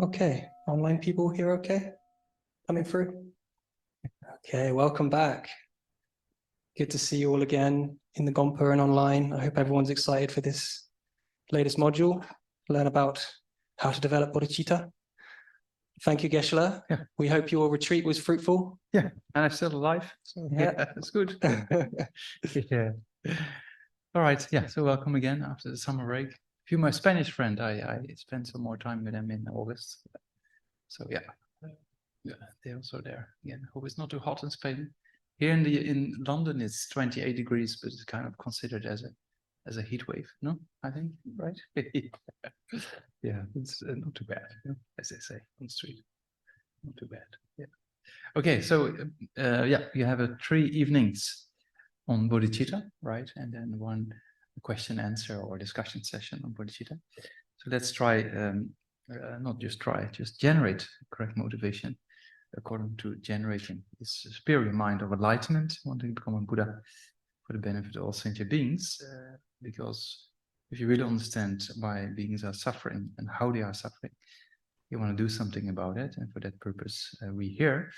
Okay, online people here okay? Coming through? Okay, welcome back. Good to see you all again in the Gompa and online. I hope everyone's excited for this latest module, learn about how to develop bodhicitta. Thank you, Geshe. Yeah. We hope your retreat was fruitful. Yeah, and I'm still alive, so yeah, that's good. Yeah. All right, yeah, so welcome again after the summer break. If you're my Spanish friend, I spent some more time with them in August. So yeah, they're also there again. Hope it's not too hot in Spain. Here in London, it's 28 degrees, but it's kind of considered as a heat wave. No, I think, right? Yeah, it's not too bad, as they say on the street. Not too bad. Yeah. Okay, so yeah, you have 3 evenings on bodhicitta, right? And then 1 question answer or discussion session on bodhicitta. So let's try, not just try, just generate correct motivation according to generating this superior mind of enlightenment, wanting to become a Buddha for the benefit of all sentient beings. Because if you really understand why beings are suffering and how they are suffering, you want to do something about it. And for that purpose, we're here.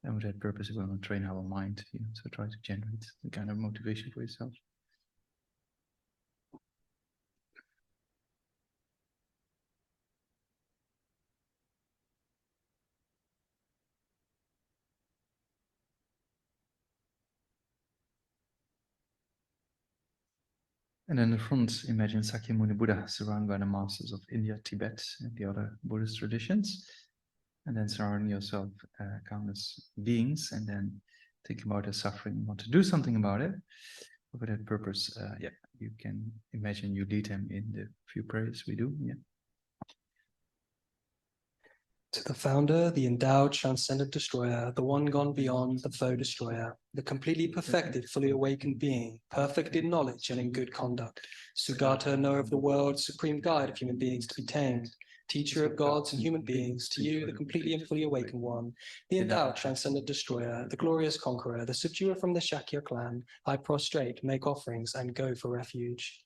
And with that purpose, we want to train our mind. So try to generate the kind of motivation for yourself. And in the front, imagine Sakyamuni Buddha surrounded by the masters of India, Tibet, and the other Buddhist traditions. And then surrounding yourself countless beings, and then think about their suffering, want to do something about it. For that purpose, yeah, you can imagine you lead them in the few prayers we do. Yeah. To the founder, the endowed, transcendent destroyer, the one gone beyond, the foe destroyer, the completely perfected, fully awakened being, perfect in knowledge and in good conduct, Sugata, knower of the world, supreme guide of human beings to be tamed, teacher of gods and human beings, to you, the completely and fully awakened one, the endowed, transcendent destroyer, the glorious conqueror, the subduer from the Shakya clan, I prostrate, make offerings, and go for refuge.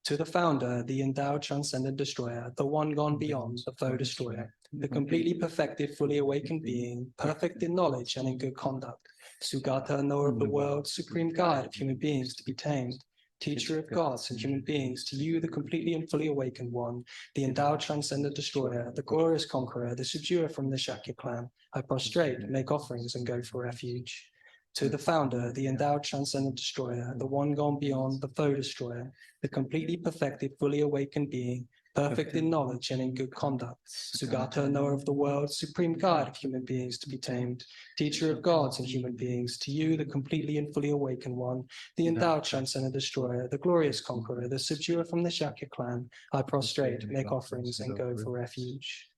To the founder, the endowed, transcendent destroyer, the one gone beyond, the foe destroyer, the completely perfected, fully awakened being, perfect in knowledge and in good conduct, Sugata, knower of the world, supreme guide of human beings to be tamed, teacher of gods and human beings, to you, the completely and fully awakened one, the endowed, transcendent destroyer, the glorious conqueror, the subduer from the Shakya clan, I prostrate, make offerings, and go for refuge. To the founder, the endowed, transcendent destroyer, the one gone beyond, the foe destroyer, the completely perfected, fully awakened being, perfect in knowledge and in good conduct, Sugata, knower of the world, supreme guide of human beings to be tamed, teacher of gods and human beings, to you, the completely and fully awakened one, the endowed, transcendent destroyer, the glorious conqueror, the subduer from the Shakya clan, I prostrate, make offerings, and go for refuge.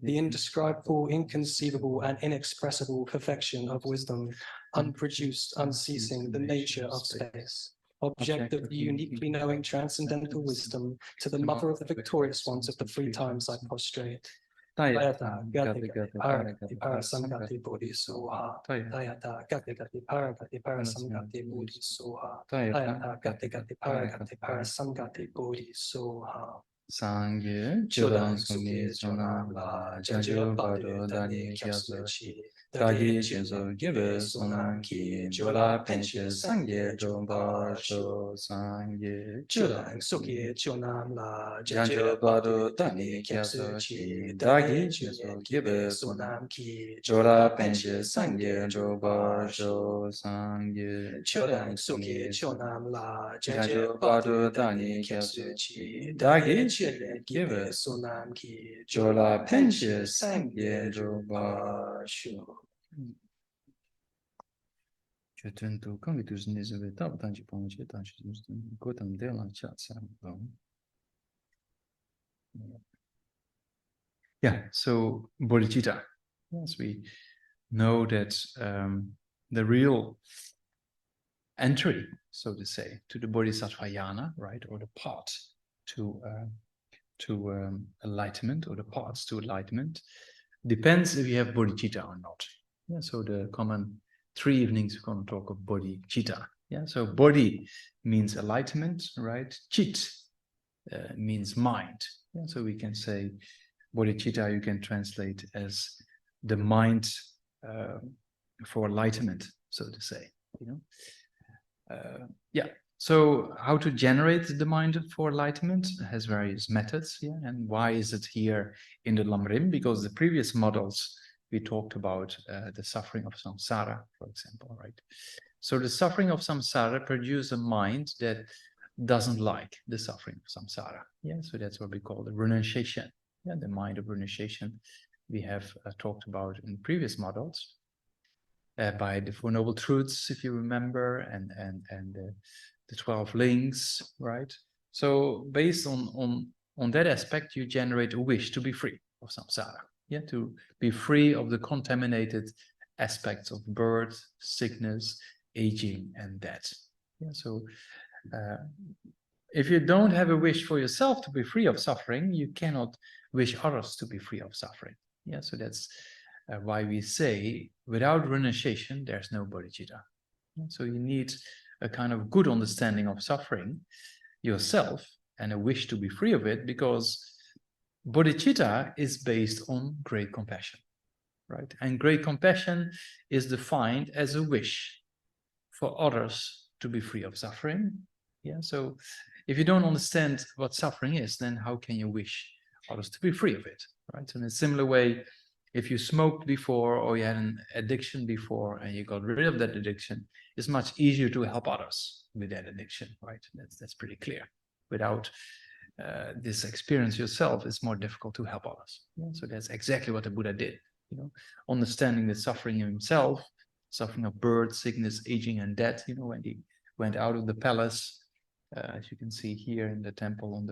The indescribable, inconceivable, and inexpressible perfection of wisdom, unproduced, unceasing, the nature of space, object of the uniquely knowing transcendental wisdom, to the mother of the victorious ones of the 3 times I prostrate. Tayata gati paragati parasamgati bodhi soha. Tayata gati paragati parasamgati bodhi soha. Tayata gati paragati parasamgati bodhi soha. Sangye, Chodan Sungye, Chonam La, Janjo Pado, Dani, Kyasuchi, Dagi, Jinzo, Gibe, Sonam Ki, Jola, Penche, Sangye, Jomba, Sho, Sangye, Chodan Sungye, Chonam La, Janjo Pado, Dani, Kyasuchi, Dagi, Jinzo, Gibe, Sonam Ki, Jola, Penche, Sangye, Jomba, Sho, Sangye, Chodan Sungye, Chonam La, Janjo Pado, Dani, Kyasuchi, Dagi, Give Sonam Ki Jola Penche Sangye Joba Shu. Je tento quand tu ne sais pas tant tu penses que tant tu ne côté de la chat ça. Yeah, so bodhicitta. Yes, we know that the real entry, so to say, to the bodhisattvayana, right, or the path to enlightenment, or the paths to enlightenment, depends if you have bodhicitta or not. Yeah, so the common 3 evenings we're going to talk of bodhicitta. Yeah, so bodhi means enlightenment, right? Chit means mind. Yeah, so we can say bodhicitta you can translate as the mind for enlightenment, so to say, you know. Yeah. So how to generate the mind for enlightenment has various methods, yeah. And why is it here in the Lamrim? Because the previous models we talked about the suffering of samsara, for example, right? So the suffering of samsara produces a mind that doesn't like the suffering of samsara. Yeah, so that's what we call the renunciation. Yeah, the mind of renunciation we have talked about in previous models by the Four Noble Truths, if you remember, and the 12 links, right? So based on that aspect, you generate a wish to be free of samsara. Yeah, to be free of the contaminated aspects of birth, sickness, aging, and death. Yeah, so if you don't have a wish for yourself to be free of suffering, you cannot wish others to be free of suffering. Yeah, so that's why we say without renunciation, there's no bodhicitta. Yeah, so you need a kind of good understanding of suffering yourself and a wish to be free of it, because bodhicitta is based on great compassion, right? And great compassion is defined as a wish for others to be free of suffering. Yeah, so if you don't understand what suffering is, then how can you wish others to be free of it, right? So in a similar way, if you smoked before or you had an addiction before and you got rid of that addiction, it's much easier to help others with that addiction, right? That's pretty clear. Without this experience yourself, it's more difficult to help others. Yeah? So that's exactly what the Buddha did, you know, understanding the suffering himself, suffering of birth, sickness, aging, and death. You know, when he went out of the palace, as you can see here in the temple on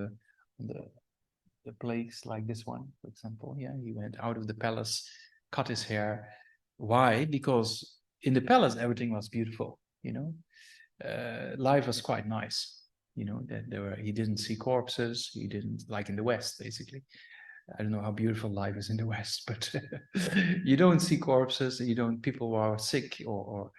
the place like this one, for example. Yeah, he went out of the palace, cut his hair. Why? Because in the palace everything was beautiful. You know, life was quite nice. You know, that he didn't see corpses. He didn't, like in the West, basically. I don't know how beautiful life is in the West, but you don't see corpses. You don't, people who are sick or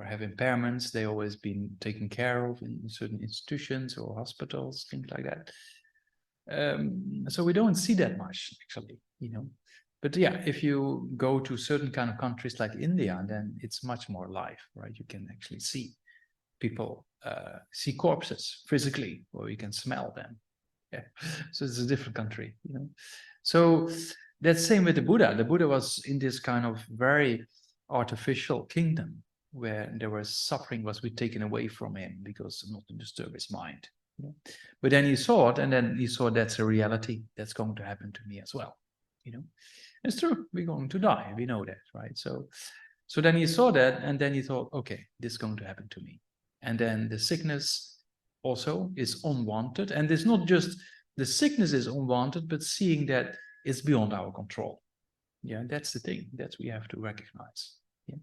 have impairments, they always been taken care of in certain institutions or hospitals, things like that. So we don't see that much, actually, you know. But yeah, if you go to certain kind of countries like India, then it's much more alive, right? You can actually see people, see corpses physically, or you can smell them. Yeah, so it's a different country, you know. So that's same with the Buddha. The Buddha was in this kind of very artificial kingdom where there was suffering was taken away from him because not to disturb his mind. You know? But then he saw it, and then he saw that's a reality that's going to happen to me as well. You know, it's true. We're going to die. We know that, right? So then he saw that, and then he thought, okay, this is going to happen to me. And then the sickness also is unwanted, and it's not just the sickness is unwanted, but seeing that it's beyond our control. Yeah, that's the thing that we have to recognize. Yeah?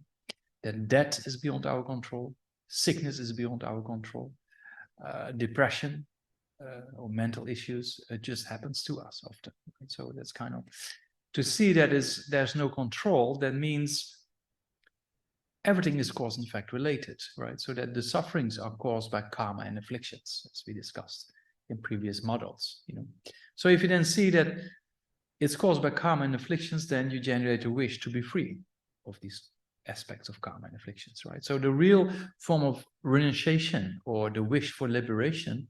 That death is beyond our control, sickness is beyond our control, depression or mental issues, it just happens to us often. Right? So that's kind of, to see that there's no control, that means everything is cause and effect related, right? So that the sufferings are caused by karma and afflictions, as we discussed in previous models, you know. So if you then see that it's caused by karma and afflictions, then you generate a wish to be free of these aspects of karma and afflictions, right? So the real form of renunciation or the wish for liberation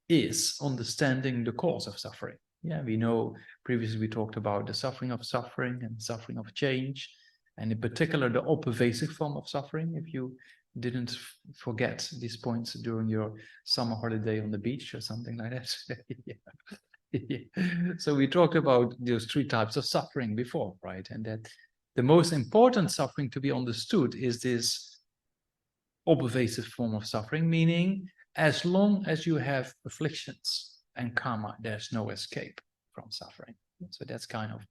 is understanding the cause of suffering. Yeah, we know previously we talked about the suffering of suffering and suffering of change, and in particular the all-pervasive form of suffering. If you didn't forget these points during your summer holiday on the beach or something like that. Yeah. Yeah. So we talked about those three types of suffering before, right? And that the most important suffering to be understood is this all-pervasive form of suffering, meaning as long as you have afflictions and karma, there's no escape from suffering. So that's kind of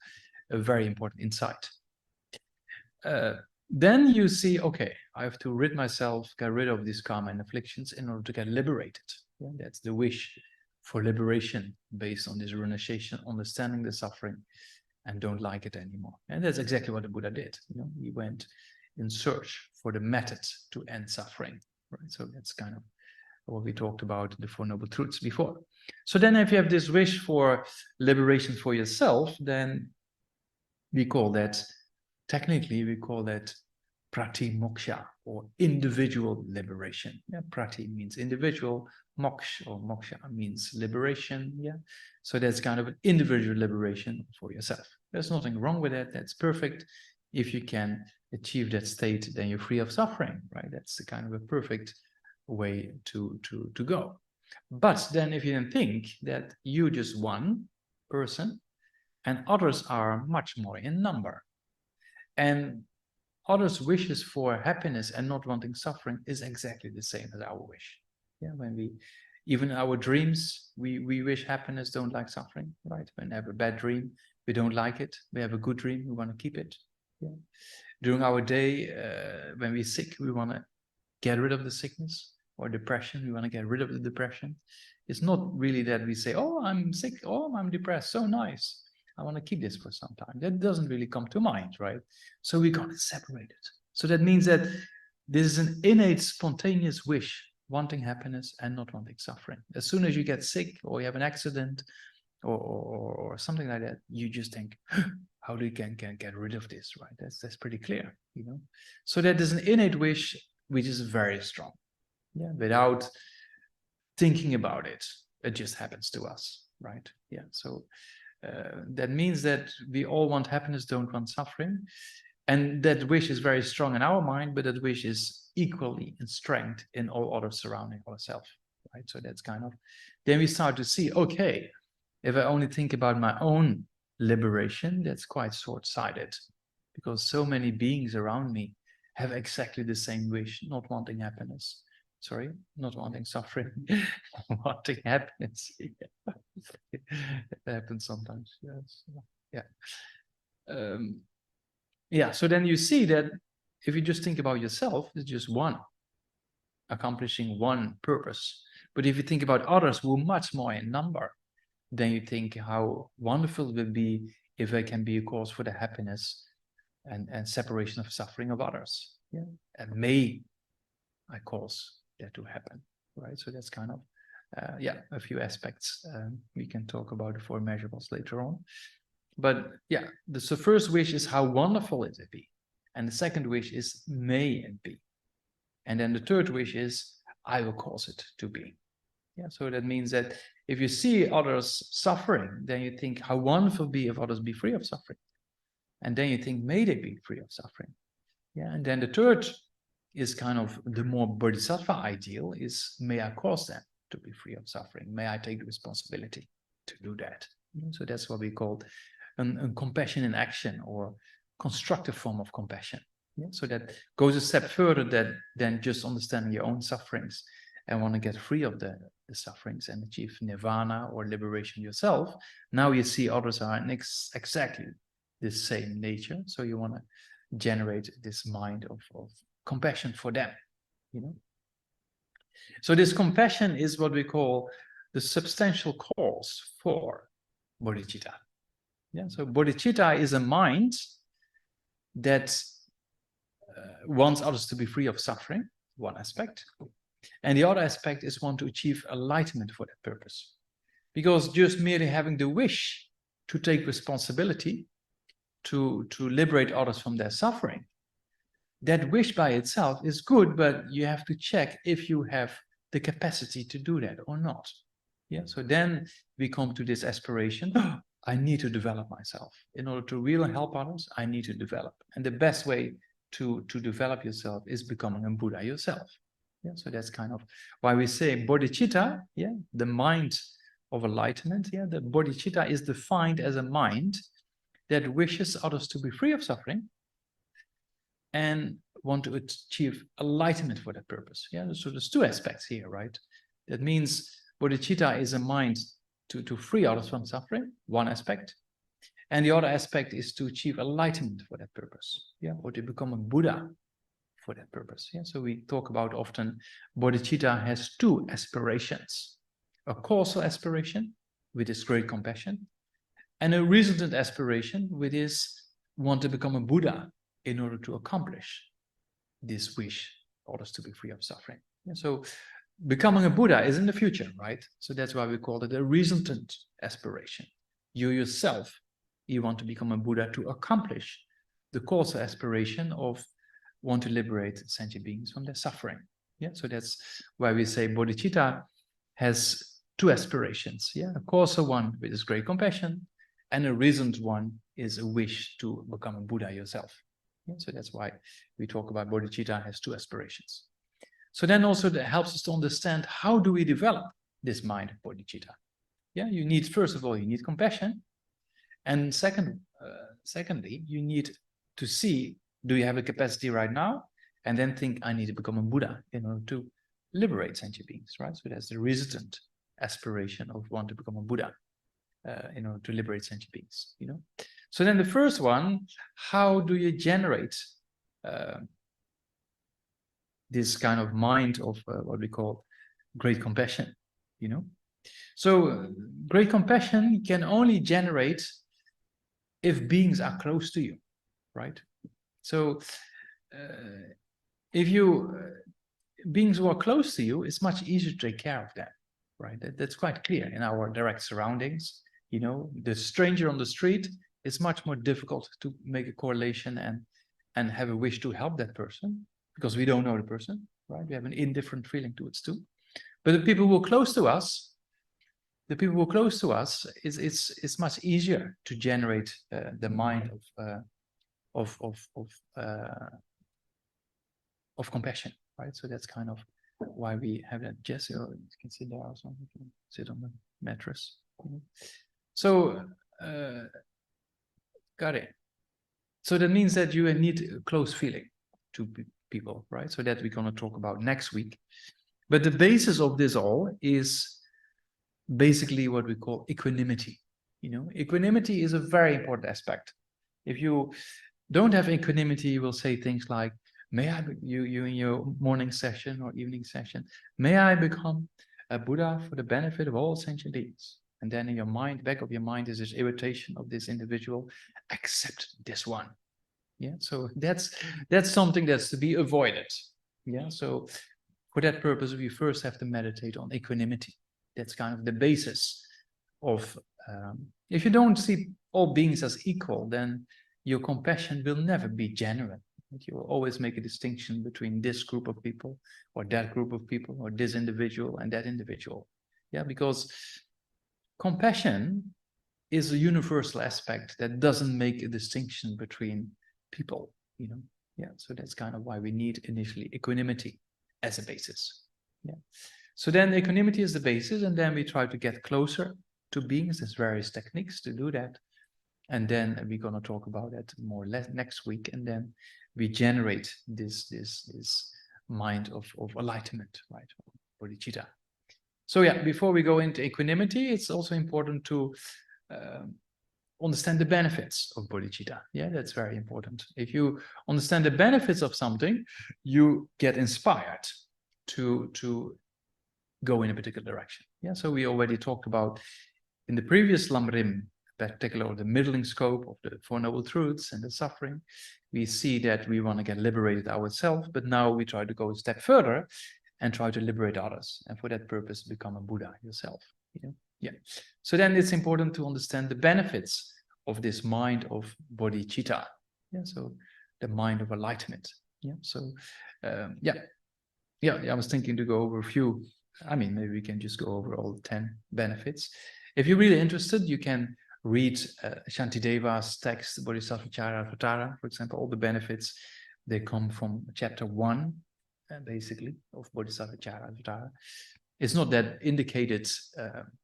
a very important insight. Then you see, okay, I have to get rid of these karma and afflictions in order to get liberated. Yeah, that's the wish for liberation based on this renunciation, understanding the suffering and don't like it anymore. And that's exactly what the Buddha did. You know, he went in search for the method to end suffering. Right? So that's kind of what we talked about, the Four Noble Truths before. So then if you have this wish for liberation for yourself, then we call that, technically we call that prati moksha, or individual liberation. Yeah, prati means individual, moksha means liberation. Yeah, so that's kind of an individual liberation for yourself. There's nothing wrong with that. That's perfect. If you can achieve that state, then you're free of suffering, right? That's the kind of a perfect way to go. But then if you then think that you just one person and others are much more in number, and others' wishes for happiness and not wanting suffering is exactly the same as our wish. Yeah, when we, even our dreams, we wish happiness, don't like suffering, right? When we have a bad dream, we don't like it. We have a good dream, we want to keep it. Yeah. During our day, when we're sick, we want to get rid of the sickness, or depression, we want to get rid of the depression. It's not really that we say, oh, I'm sick, oh, I'm depressed, so nice, I want to keep this for some time. That doesn't really come to mind, right? So we got to separate it. So that means that this is an innate, spontaneous wish, wanting happiness and not wanting suffering. As soon as you get sick or you have an accident or something like that, you just think, how do you can get rid of this, right? That's pretty clear, you know. So that is an innate wish which is very strong. Yeah, without thinking about it, it just happens to us, right? Yeah, so that means that we all want happiness, don't want suffering, and that wish is very strong in our mind, but that wish is equally in strength in all others surrounding ourselves, right? So that's kind of, then we start to see, okay, if I only think about my own liberation, that's quite short-sighted, because so many beings around me have exactly the same wish, not wanting happiness. Sorry, not wanting suffering, wanting happiness. It happens sometimes. Yes. Yeah. Yeah. So then you see that if you just think about yourself, it's just one, accomplishing one purpose. But if you think about others who are much more in number, then you think how wonderful it would be if I can be a cause for the happiness and separation of suffering of others. Yeah. And may I cause that to happen, right? So that's kind of, yeah, a few aspects. We can talk about the four measurables later on. But yeah, the first wish is how wonderful it would be. And the second wish is may it be. And then the third wish is I will cause it to be. Yeah, so that means that if you see others suffering, then you think how wonderful it would be if others be free of suffering. And then you think may they be free of suffering. Yeah, and then the third is kind of the more bodhisattva ideal is may I cause them to be free of suffering? May I take the responsibility to do that? So that's what we call a compassion in action, or constructive form of compassion. Yeah? So that goes a step further than just understanding your own sufferings and want to get free of the sufferings and achieve nirvana or liberation yourself. Now you see others are in exactly the same nature. So you want to generate this mind of compassion for them, you know. So this compassion is what we call the substantial cause for bodhicitta. Yeah, so bodhicitta is a mind that wants others to be free of suffering, one aspect, and the other aspect is want to achieve enlightenment for that purpose. Because just merely having the wish to take responsibility to liberate others from their suffering, that wish by itself is good, but you have to check if you have the capacity to do that or not. Yeah, so then we come to this aspiration, I need to develop myself. In order to really help others, I need to develop. And the best way to develop yourself is becoming a Buddha yourself. Yeah, so that's kind of why we say bodhicitta, yeah, the mind of enlightenment. Yeah, the bodhicitta is defined as a mind that wishes others to be free of suffering and want to achieve enlightenment for that purpose. Yeah, so there's two aspects here, right? That means bodhicitta is a mind to free others from suffering, one aspect, and the other aspect is to achieve enlightenment for that purpose. Yeah, or to become a Buddha for that purpose. Yeah, so we talk about often bodhicitta has two aspirations: a causal aspiration, with its great compassion, and a resultant aspiration, which is want to become a Buddha in order to accomplish this wish, others to be free of suffering. Yeah, so becoming a Buddha is in the future, right? So that's why we call it a resultant aspiration. You yourself, you want to become a Buddha to accomplish the causal aspiration of want to liberate sentient beings from their suffering. Yeah, so that's why we say bodhicitta has two aspirations. Yeah, a causal one, which is great compassion, and a reasoned one is a wish to become a Buddha yourself. Yeah, so that's why we talk about bodhicitta has two aspirations. So then also that helps us to understand how do we develop this mind of bodhicitta. Yeah, you need, first of all, you need compassion. And secondly, you need to see, do you have a capacity right now? And then think, I need to become a Buddha in order to liberate sentient beings, right? So that's the resultant aspiration of want to become a Buddha in order to liberate sentient beings, you know? So then the first one, how do you generate this kind of mind of what we call great compassion, you know? So great compassion can only generate if beings are close to you, right? So if you, beings who are close to you, it's much easier to take care of them, right? That's quite clear in our direct surroundings. You know, the stranger on the street, it's much more difficult to make a correlation and have a wish to help that person because we don't know the person, right? We have an indifferent feeling towards too. But the people who are close to us, it's much easier to generate the mind of compassion, right? So that's kind of why we have that. Geshe, you can sit there also, you can sit on the mattress. So got it. So that means that you need a close feeling to people, right? So that we're going to talk about next week. But the basis of this all is basically what we call equanimity. You know, equanimity is a very important aspect. If you don't have equanimity, you will say things like, may I, you in your morning session or evening session, may I become a Buddha for the benefit of all sentient beings? And then in your mind, back of your mind is this irritation of this individual, except this one. Yeah, so that's something that's to be avoided. Yeah, so for that purpose, we first have to meditate on equanimity. That's kind of the basis of, if you don't see all beings as equal, then your compassion will never be genuine. You will always make a distinction between this group of people or that group of people or this individual and that individual. Yeah, because compassion is a universal aspect that doesn't make a distinction between people, you know. Yeah, so that's kind of why we need initially equanimity as a basis. Yeah. So then equanimity is the basis, and then we try to get closer to beings. There's various techniques to do that. And then we're going to talk about that more or less next week. And then we generate this mind of enlightenment, right? Bodhicitta. So yeah, before we go into equanimity, it's also important to understand the benefits of bodhicitta. Yeah, that's very important. If you understand the benefits of something, you get inspired to go in a particular direction. Yeah, so we already talked about in the previous Lamrim, particularly the middling scope of the Four Noble Truths and the suffering. We see that we want to get liberated ourselves, but now we try to go a step further and try to liberate others. And for that purpose, become a Buddha yourself. You know? Yeah. So then it's important to understand the benefits of this mind of bodhicitta. Yeah. So the mind of enlightenment. Yeah. So I was thinking to go over a few. I mean, maybe we can just go over all 10 benefits. If you're really interested, you can read Shantideva's text, Bodhisattva Charavatara, for example. All the benefits, they come from chapter 1, basically, of Bodhisattva Charavatara. It's not that indicated,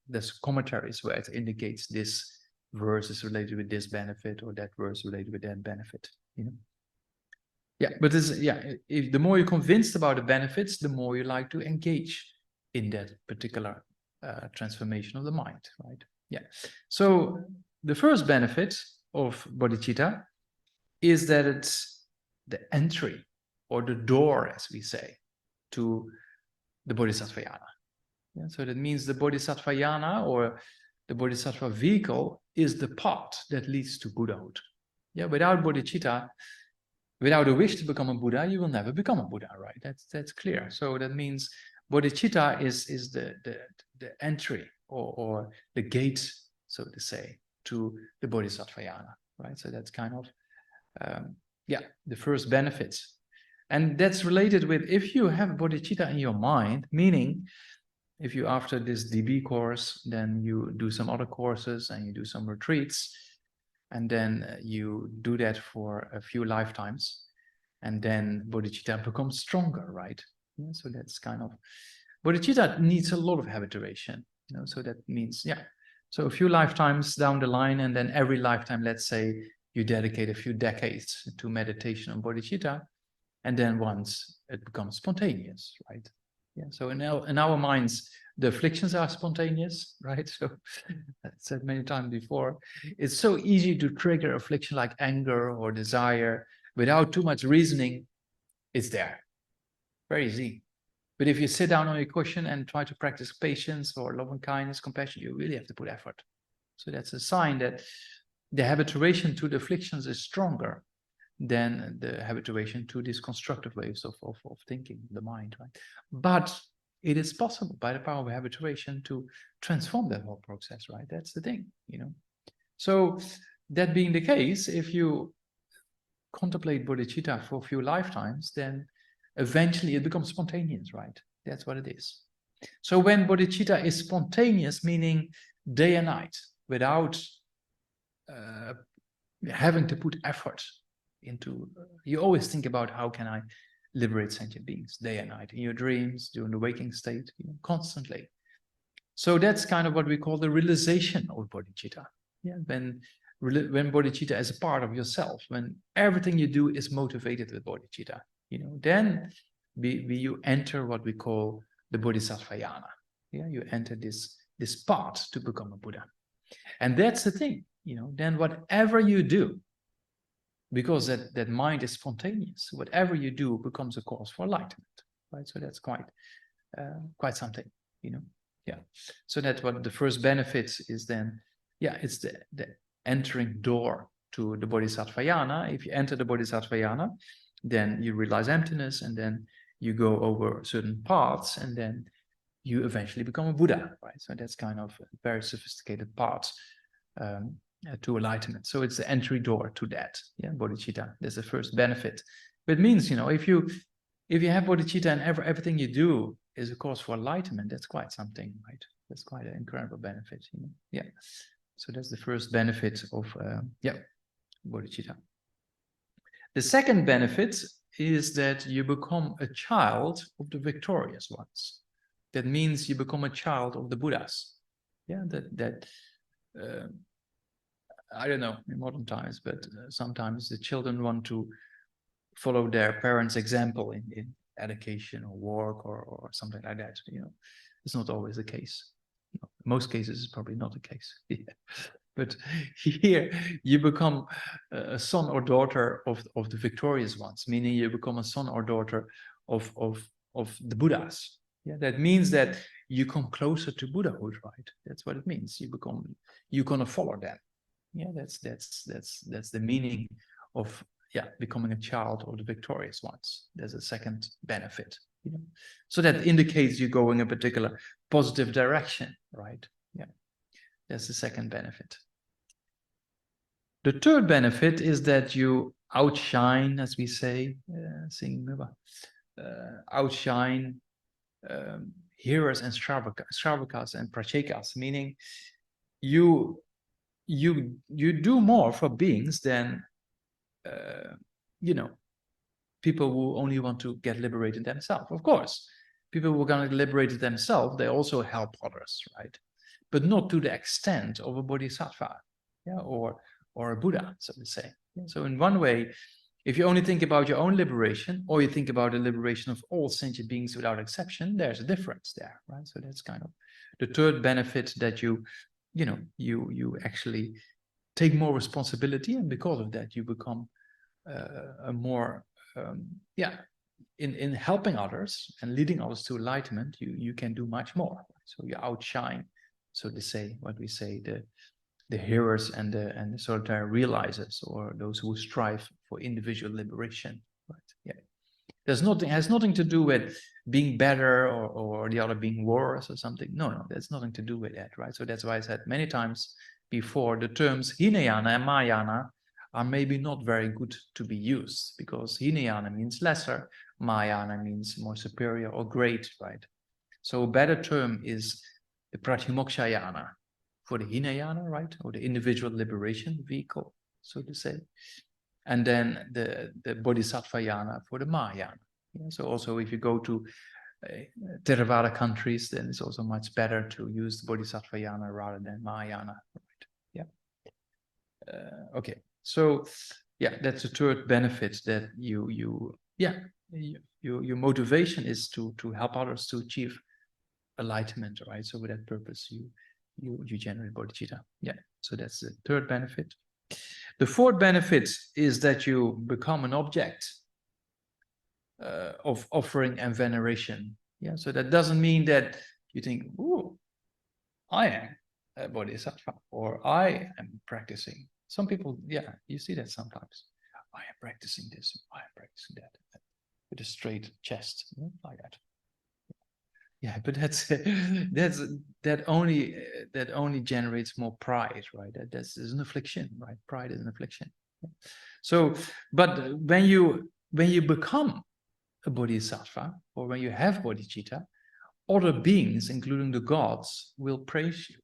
there's commentaries where it indicates this verse is related with this benefit or that verse related with that benefit, you know. Yeah, but if the more you're convinced about the benefits, the more you like to engage in that particular transformation of the mind, right? Yeah. So the first benefit of bodhicitta is that it's the entry or the door, as we say, to the bodhisattvayana. Yeah, so that means the bodhisattvayana or the bodhisattva vehicle is the path that leads to Buddhahood. Yeah, without bodhicitta, without a wish to become a Buddha, you will never become a Buddha, right? That's clear. So that means bodhicitta is the entry or the gate, so to say, to the bodhisattvayana, right? So that's kind of yeah, the first benefits. And that's related with, if you have bodhicitta in your mind, meaning if you, after this DB course, then you do some other courses and you do some retreats, and then you do that for a few lifetimes, and then bodhicitta becomes stronger, right? Yeah, so that's kind of, bodhicitta needs a lot of habituation, you know, so that means, yeah, so a few lifetimes down the line, and then every lifetime, let's say you dedicate a few decades to meditation on bodhicitta, and then once it becomes spontaneous, right? Yeah, so in our minds, the afflictions are spontaneous, right? So I said many times before, it's so easy to trigger affliction like anger or desire without too much reasoning. It's there, very easy. But if you sit down on your cushion and try to practice patience or loving kindness, compassion, you really have to put effort. So that's a sign that the habituation to the afflictions is stronger than the habituation to these constructive ways of thinking, the mind, right? But it is possible by the power of habituation to transform that whole process, right? That's the thing, you know. So that being the case, if you contemplate bodhicitta for a few lifetimes, then eventually it becomes spontaneous, right? That's what it is. So when bodhicitta is spontaneous, meaning day and night, without having to put effort into, you always think about how can I liberate sentient beings day and night, in your dreams, during the waking state, you know, constantly. So that's kind of what we call the realization of bodhicitta. Yeah, when bodhicitta is a part of yourself, when everything you do is motivated with bodhicitta, you know, then you enter what we call the bodhisattvayana. Yeah, you enter this path to become a Buddha. And that's the thing, you know, then whatever you do, because that mind is spontaneous, whatever you do becomes a cause for enlightenment, right? So that's quite something, you know. Yeah, so that's what the first benefit is then. Yeah, it's the entering door to the bodhisattvayana. If you enter the bodhisattvayana, then you realize emptiness, and then you go over certain paths, and then you eventually become a Buddha, right? So that's kind of a very sophisticated path to enlightenment. So it's the entry door to that. Yeah, bodhicitta. That's the first benefit. But it means, you know, if you have bodhicitta and everything you do is a cause for enlightenment, that's quite something, right? That's quite an incredible benefit, you know? Yeah. So that's the first benefit of yeah, bodhicitta. The second benefit is that you become a child of the victorious ones. That means you become a child of the Buddhas. Yeah, I don't know in modern times, but sometimes the children want to follow their parents' example in education or work or something like that. You know, it's not always the case. In most cases, it's probably not the case. Yeah. But here you become a son or daughter of the victorious ones, meaning you become a son or daughter of the Buddhas. Yeah, that means that you come closer to Buddhahood, right? That's what it means. You're gonna follow them. Yeah, that's the meaning of, yeah, becoming a child of the victorious ones. There's a second benefit, you know? So that indicates you're going a particular positive direction, right? Yeah, that's the second benefit. The third benefit is that you outshine, as we say, outshine hearers and Shravakas and Prachekas, meaning you do more for beings than you know, people who only want to get liberated themselves. Of course, people who are going to get liberated themselves, they also help others, right? But not to the extent of a bodhisattva, yeah, or a Buddha, so to say. So in one way, if you only think about your own liberation, or you think about the liberation of all sentient beings without exception, there's a difference there, right? So that's kind of the third benefit, that you actually take more responsibility, and because of that, you become a more yeah, in helping others and leading others to enlightenment, you can do much more. So you outshine, so to say, what we say, the hearers and the solitary realizers, or those who strive for individual liberation, right? Yeah. There's nothing, has nothing to do with being better or the other being worse or something. No, there's nothing to do with that, right? So that's why I said many times before, the terms Hinayana and Mahayana are maybe not very good to be used, because Hinayana means lesser, Mahayana means more superior or great, right? So a better term is the Pratimokshayana for the Hinayana, right? Or the individual liberation vehicle, so to say. And then the Bodhisattvayana for the Mahayana. Yeah, so also if you go to Theravada countries, then it's also much better to use the Bodhisattvayana rather than Mahayana, right? Yeah. Okay, so yeah, that's the third benefit, that your motivation is to help others to achieve enlightenment, right? So with that purpose, you generate bodhicitta. Yeah, so that's the third benefit. The fourth benefit is that you become an object of offering and veneration. Yeah, so that doesn't mean that you think, "Ooh, I am a bodhisattva," or "I am practicing." Some people, yeah, you see that sometimes. I am practicing this, I am practicing that, with a straight chest, like that. Yeah, but that only generates more pride, right? That's an affliction, right? Pride is an affliction. So, but when you become a bodhisattva, or when you have bodhicitta, other beings, including the gods, will praise you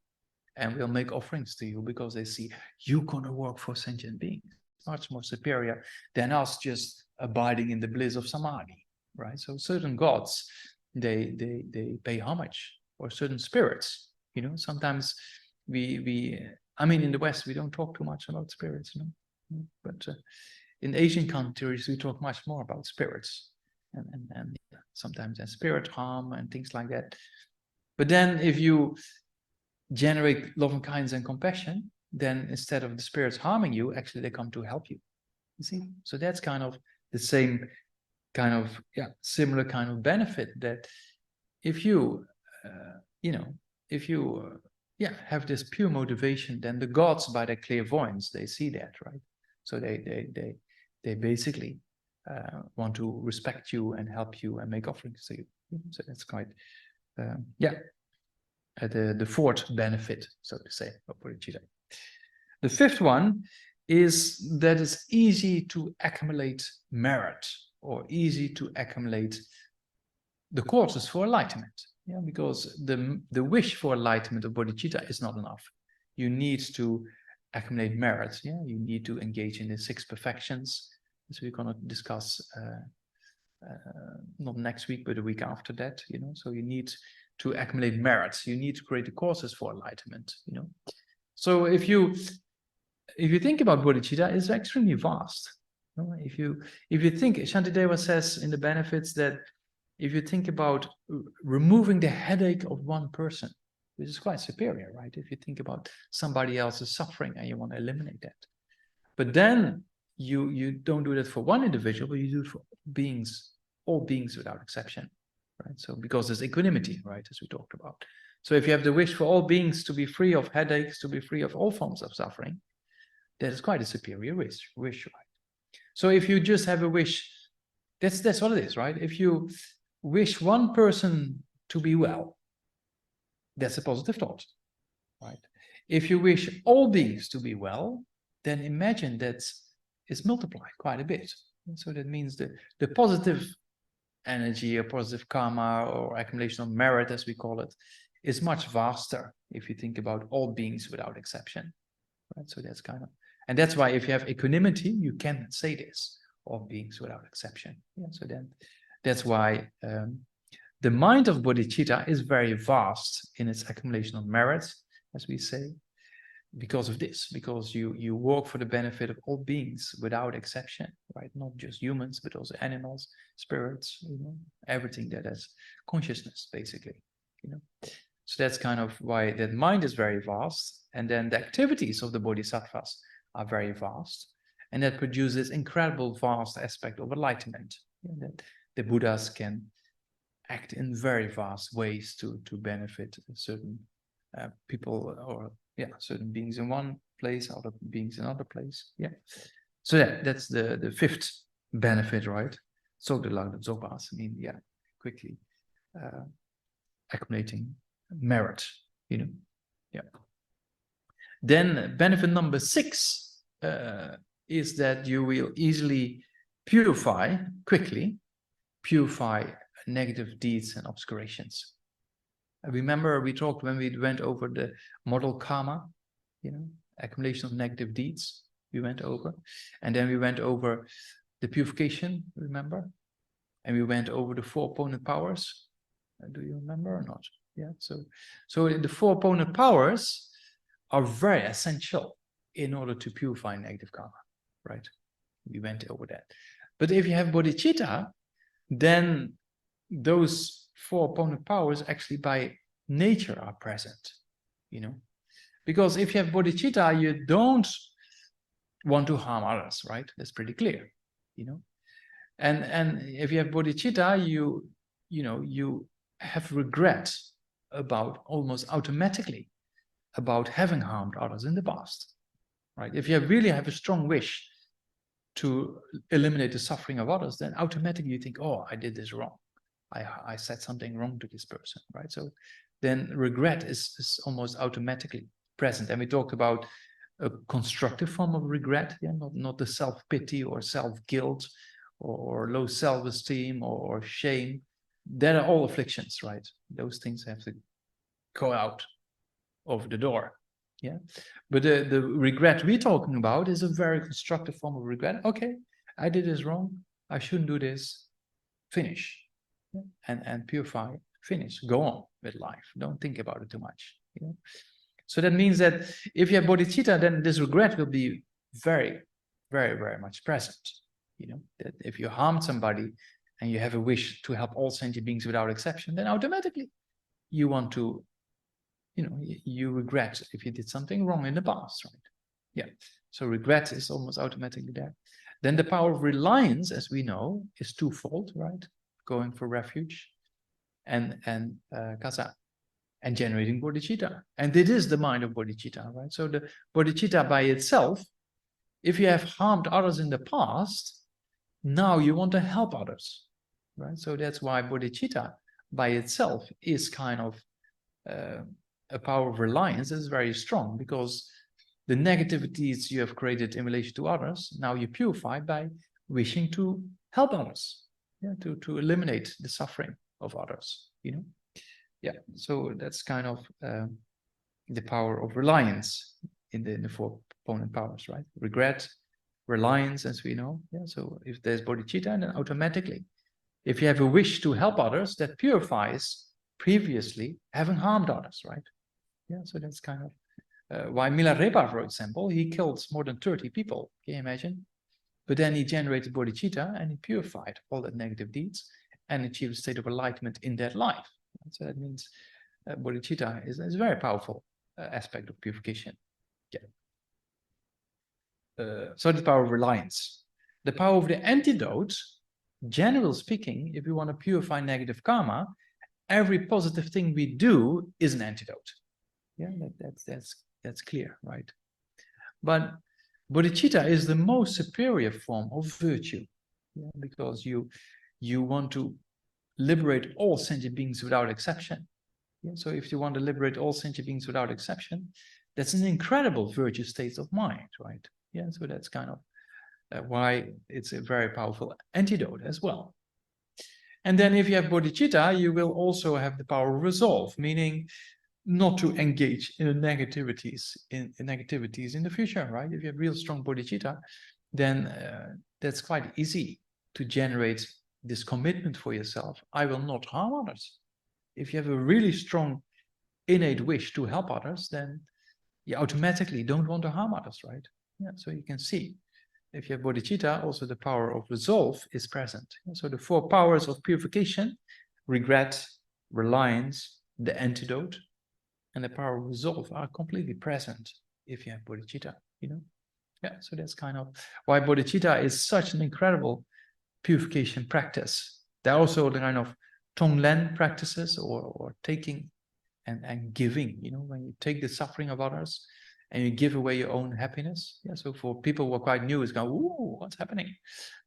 and will make offerings to you, because they see you're gonna work for sentient beings, much more superior than us just abiding in the bliss of samadhi, right? So certain gods, they pay homage, or certain spirits, you know. Sometimes I mean, in the West we don't talk too much about spirits, you know, but in Asian countries we talk much more about spirits, and sometimes there's spirit harm and things like that. But then if you generate love and kindness and compassion, then instead of the spirits harming you, actually they come to help you. You see, so that's kind of the same kind of, yeah, similar kind of benefit, that if you have this pure motivation, then the gods, by their clairvoyance, they see that, right? So they basically want to respect you and help you and make offerings to you. So that's quite the fourth benefit, so to say, of bodhicitta. The fifth one is that it's easy to accumulate merit, or easy to accumulate the causes for enlightenment. Yeah, because the wish for enlightenment of bodhicitta is not enough. You need to accumulate merit. Yeah, you need to engage in the 6 perfections, as we're going to discuss not next week, but the week after that. You know, so you need to accumulate merits. You need to create the causes for enlightenment. You know, so if you think about bodhicitta, it's extremely vast. You know, if you think, Shantideva says in the benefits that if you think about removing the headache of one person, which is quite superior, right? If you think about somebody else's suffering and you want to eliminate that, but then you don't do that for one individual, but you do it for beings, all beings without exception, right? So because there's equanimity, right, as we talked about. So if you have the wish for all beings to be free of headaches, to be free of all forms of suffering, that is quite a superior wish, right? So if you just have a wish, that's what it is, right? If you wish one person to be well, that's a positive thought, right? If you wish all beings to be well, then imagine that it's multiplied quite a bit. And so that means the positive energy, or positive karma, or accumulation of merit, as we call it, is much vaster if you think about all beings without exception, right? So that's kind of, and that's why if you have equanimity, you can say this, all beings without exception. Yeah, so then that's why the mind of bodhicitta is very vast in its accumulation of merits, as we say, because of this, because you work for the benefit of all beings without exception, right? Not just humans, but also animals, spirits, you know, everything that has consciousness, basically, you know. So that's kind of why that mind is very vast, and then the activities of the bodhisattvas are very vast, and that produces incredible vast aspect of enlightenment. That the Buddhas can act in very vast ways to benefit certain people, or certain beings in one place, other beings in another place. Yeah. So that's the fifth benefit, right? So the zopas, I mean, yeah, quickly accumulating merit, you know. Yeah. Then benefit number 6 is that you will easily quickly purify negative deeds and obscurations. Remember we talked when we went over the model karma, you know, accumulation of negative deeds, we went over. And then we went over the purification, remember? And we went over the 4 opponent powers. Do you remember or not? Yeah, so the 4 opponent powers are very essential in order to purify negative karma, right? We went over that. But if you have bodhicitta, then those 4 opponent powers actually by nature are present, you know. Because if you have bodhicitta, you don't want to harm others, right? That's pretty clear, you know. And if you have bodhicitta, you know, you have regret about almost automatically about having harmed others in the past, right? If you really have a strong wish to eliminate the suffering of others, then automatically you think, oh, I did this wrong. I said something wrong to this person, right? So then regret is almost automatically present. And we talked about a constructive form of regret, yeah, not the self-pity or self-guilt or low self-esteem or shame. That are all afflictions, right? Those things have to go out of the door. Yeah, but the regret we're talking about is a very constructive form of regret. Okay, I did this wrong, I shouldn't do this. Finish. Yeah. And purify, finish, go on with life, don't think about it too much. You know? So that means that if you have bodhicitta, then this regret will be very, very, very much present. You know, that if you harmed somebody and you have a wish to help all sentient beings without exception, then automatically you want to, you know, you regret if you did something wrong in the past, right? Yeah, so regret is almost automatically there. Then the power of reliance, as we know, is twofold, right? Going for refuge and kasa, and generating bodhicitta. And it is the mind of bodhicitta, right? So the bodhicitta by itself, if you have harmed others in the past, now you want to help others, right? So that's why bodhicitta by itself is kind of a power of reliance that is very strong, because the negativities you have created in relation to others, now you purify by wishing to help others, yeah, to eliminate the suffering of others, you know. Yeah, so that's kind of the power of reliance in the 4 opponent powers, right? Regret, reliance, as we know. Yeah, so if there's bodhicitta, then automatically, if you have a wish to help others, that purifies previously having harmed others, right? Yeah, so that's kind of why Milarepa, for example, he killed more than 30 people. Can you imagine? But then he generated bodhicitta and he purified all the negative deeds and achieved a state of enlightenment in that life. So that means bodhicitta is a very powerful aspect of purification. Yeah. So the power of reliance. The power of the antidote, generally speaking, if we want to purify negative karma, every positive thing we do is an antidote. Yeah, that's clear, right? But bodhicitta is the most superior form of virtue, yeah, because you want to liberate all sentient beings without exception. Yeah, so if you want to liberate all sentient beings without exception, that's an incredible virtue state of mind, right? Yeah, so that's kind of why it's a very powerful antidote as well. And then if you have bodhicitta, you will also have the power of resolve, meaning not to engage in the negativities in the future, right? If you have real strong bodhicitta, then that's quite easy to generate this commitment for yourself. I will not harm others. If you have a really strong innate wish to help others, then you automatically don't want to harm others, right? Yeah, so you can see if you have bodhicitta, also the power of resolve is present. So the 4 powers of purification, regret, reliance, the antidote, and the power of resolve are completely present if you have bodhicitta, you know? Yeah, so that's kind of why bodhicitta is such an incredible purification practice. There are also the kind of Tonglen practices or taking and giving, you know, when you take the suffering of others and you give away your own happiness. Yeah, so for people who are quite new, it's going, ooh, what's happening?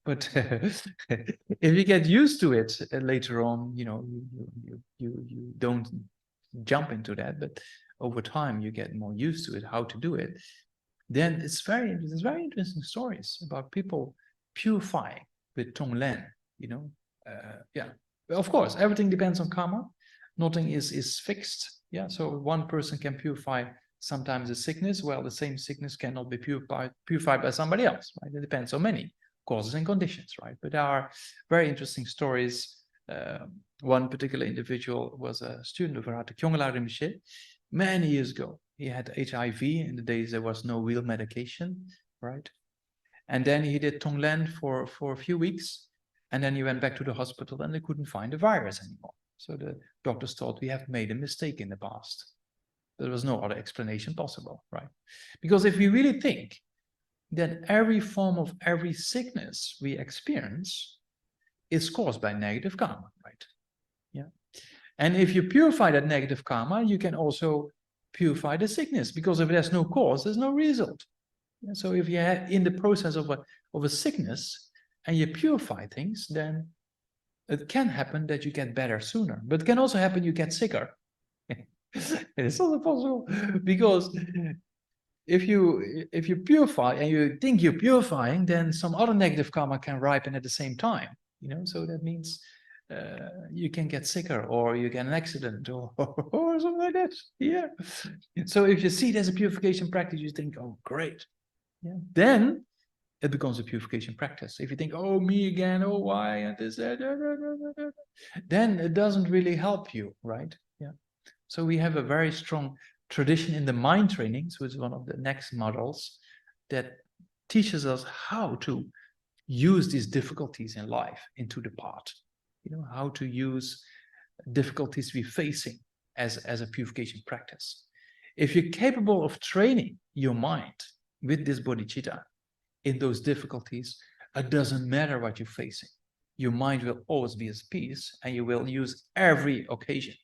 But if you get used to it later on, you know, you don't jump into that, but over time you get more used to it, how to do it. Then it's very interesting stories about people purifying with Tonglen, you know. Yeah, well, of course, everything depends on karma. Nothing is fixed. Yeah, so one person can purify sometimes a sickness. Well, the same sickness cannot be purified by somebody else, right? It depends on many causes and conditions, right? But there are very interesting stories. One particular individual was a student of Arahata Kyongla Rinpoche many years ago. He had HIV in the days there was no real medication, right? And then he did Tonglen for a few weeks, and then he went back to the hospital and they couldn't find the virus anymore. So the doctors thought we have made a mistake in the past. There was no other explanation possible, right? Because if we really think that every form of every sickness we experience is caused by negative karma, right? Yeah. And if you purify that negative karma, you can also purify the sickness, because if there's no cause, there's no result. And so if you're in the process of a sickness and you purify things, then it can happen that you get better sooner, but it can also happen you get sicker. It's also possible, because if you purify and you think you're purifying, then some other negative karma can ripen at the same time, you know. So that means you can get sicker, or you get an accident, or something like that. Yeah. So if you see it as a purification practice, you think, oh, great. Yeah. Then it becomes a purification practice. If you think, oh, me again, oh, why, and this, then it doesn't really help you, right? Yeah. So we have a very strong tradition in the mind trainings, which is one of the next models that teaches us how to use these difficulties in life into the path. You know, how to use difficulties we're facing as a purification practice. If you're capable of training your mind with this bodhicitta in those difficulties, it doesn't matter what you're facing. Your mind will always be at peace, and you will use every occasion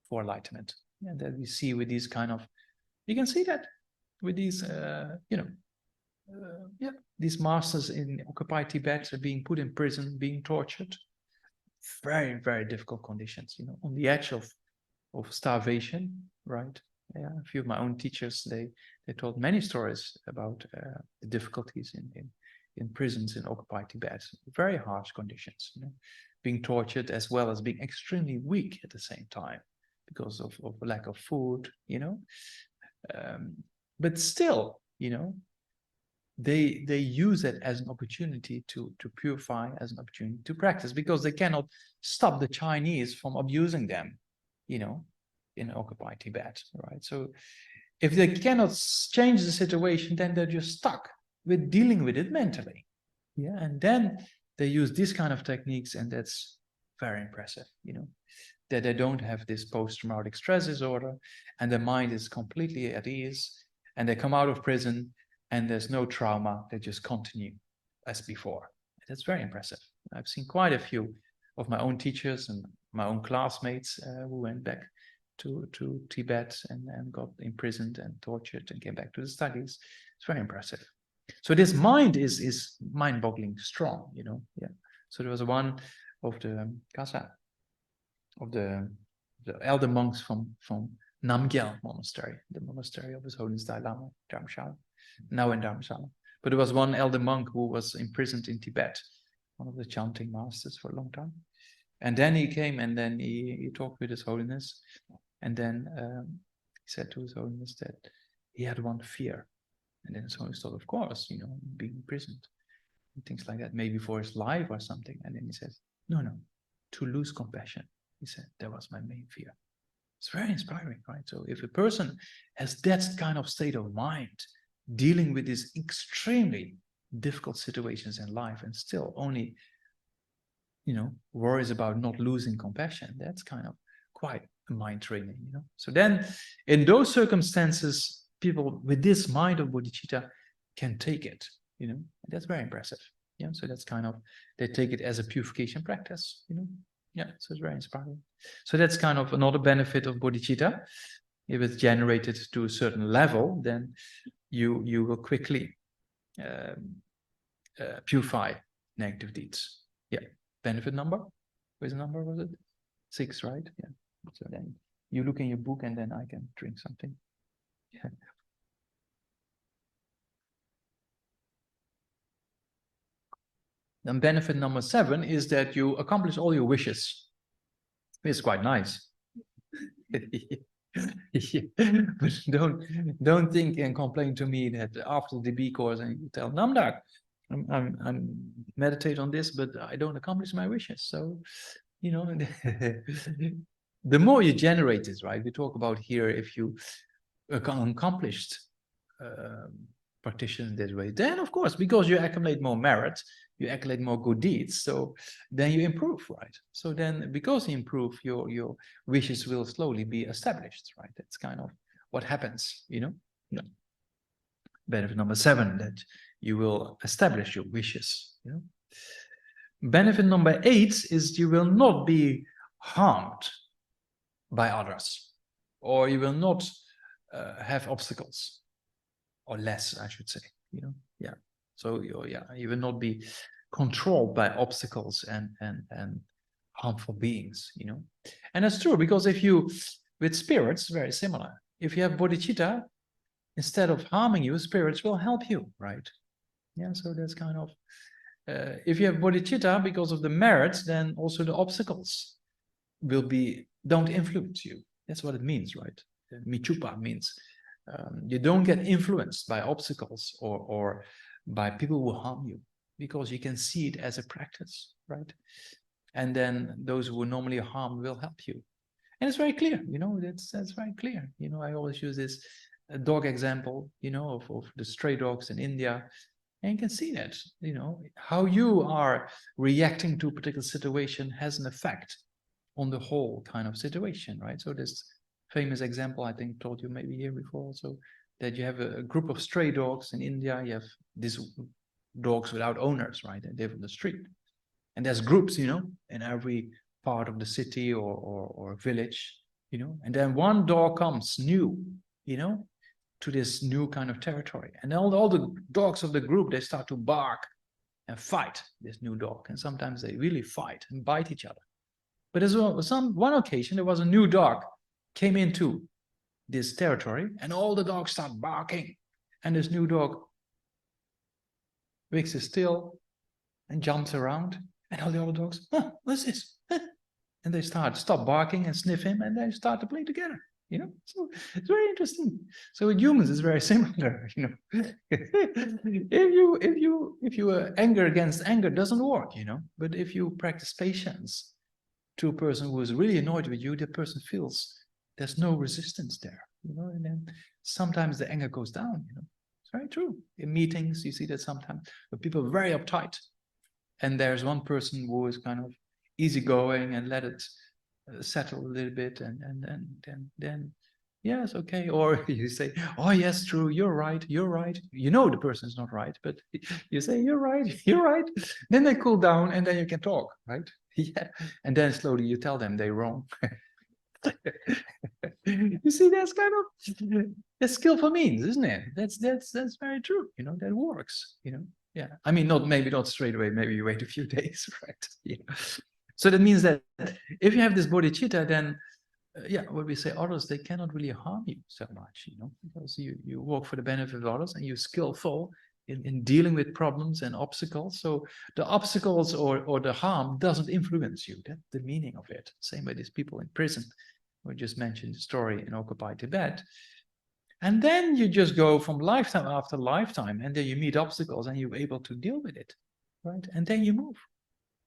for enlightenment. And that we see with these kind of, you can see that with these, you know, these masters in occupied Tibet are being put in prison, being tortured. Very, very difficult conditions, you know, on the edge of starvation, right? Yeah, a few of my own teachers, they told many stories about the difficulties in prisons in occupied Tibet. Very harsh conditions, you know, being tortured as well as being extremely weak at the same time because of lack of food, you know. But still, you know, they use it as an opportunity to purify, as an opportunity to practice, because they cannot stop the Chinese from abusing them, you know, in occupied Tibet, right? So if they cannot change the situation, then they're just stuck with dealing with it mentally. Yeah, and then they use these kind of techniques, and that's very impressive, you know, that they don't have this post-traumatic stress disorder, and their mind is completely at ease, and they come out of prison and there's no trauma, they just continue as before. That's very impressive. I've seen quite a few of my own teachers and my own classmates who went back to Tibet and got imprisoned and tortured and came back to the studies. It's very impressive. So this mind is mind-boggling strong, you know. Yeah. So there was one of the Kasa, of the elder monks from Namgyal monastery, the monastery of His Holiness Dalai Lama, Dharamshala, now in Dharamshala. But there was one elder monk who was imprisoned in Tibet, one of the chanting masters for a long time. And then he came, and then he talked with His Holiness, and then he said to His Holiness that he had one fear. And then His Holiness thought, of course, you know, being imprisoned, and things like that, maybe for his life or something. And then he says, no, to lose compassion. He said, that was my main fear. It's very inspiring, right? So if a person has that kind of state of mind, dealing with these extremely difficult situations in life, and still only, you know, worries about not losing compassion, that's kind of quite a mind training, you know. So then in those circumstances, people with this mind of bodhicitta can take it, you know. That's very impressive. Yeah, so that's kind of, they take it as a purification practice, you know. Yeah, so it's very inspiring. So that's kind of another benefit of bodhicitta. If it's generated to a certain level, then you will quickly purify negative deeds. Yeah. Benefit number? Which number was it? 6, right? Yeah. So then you look in your book and then I can drink something. Yeah. Then benefit number 7 is that you accomplish all your wishes. It's quite nice. Yeah. But don't think and complain to me that after the B course and you tell Namdak, I'm meditate on this, but I don't accomplish my wishes. So, you know, the more you generate it, right? We talk about here if you accomplished practice in this way, then of course, because you accumulate more merit, you accumulate more good deeds, so then you improve, right? So then because you improve, your wishes will slowly be established, right? That's kind of what happens, you know. Yeah. Benefit number 7, that you will establish your wishes, you know. Benefit number 8 is you will not be harmed by others, or you will not have obstacles, or less, I should say, you know. Yeah. So you will not be controlled by obstacles and harmful beings, you know. And that's true, because if you, with spirits, very similar. If you have bodhicitta, instead of harming you, spirits will help you, right? Yeah, so that's kind of, if you have bodhicitta, because of the merits, then also the obstacles don't influence you. That's what it means, right? Michupa means you don't get influenced by obstacles or by people who harm you, because you can see it as a practice, right? And then those who normally harm will help you. And it's very clear, you know, that's very clear. You know, I always use this dog example, you know, of the stray dogs in India. And you can see that, you know, how you are reacting to a particular situation has an effect on the whole kind of situation, right? So this famous example, I think, told you maybe here before also, that you have a group of stray dogs in India. You have these dogs without owners, right? They live on the street. And there's groups, you know, in every part of the city or village, you know. And then one dog comes new, you know, to this new kind of territory. And all the dogs of the group, they start to bark and fight this new dog. And sometimes they really fight and bite each other. But as well, one occasion, there was a new dog came into this territory, and all the dogs start barking. And this new dog wakes still and jumps around. And all the other dogs, what's this? And they stop barking and sniff him, and they start to play together. You know, so it's very interesting. So with humans, it's very similar. You know, if you anger against anger, doesn't work. You know, but if you practice patience to a person who is really annoyed with you, the person feels there's no resistance there. You know, and then sometimes the anger goes down. You know, it's very true. In meetings, you see that sometimes, but people are very uptight, and there's one person who is kind of easygoing and let it settle a little bit, and then yes, okay. Or you say, oh yes, true, you're right, you know the person's not right, but you say you're right, then they cool down, and then you can talk, right? Yeah. And then slowly you tell them they're wrong. You see, that's kind of, that's skillful means, isn't it? That's very true, you know. That works, you know. Yeah, I mean, maybe not straight away, maybe you wait a few days, right? Yeah. So that means that if you have this bodhicitta, then yeah, what we say, others, they cannot really harm you so much, you know, because you work for the benefit of others, and you're skillful in dealing with problems and obstacles. So the obstacles or the harm doesn't influence you. That's the meaning of it. Same way these people in prison. We just mentioned the story in occupied Tibet. And then you just go from lifetime after lifetime, and then you meet obstacles and you're able to deal with it, right? And then you move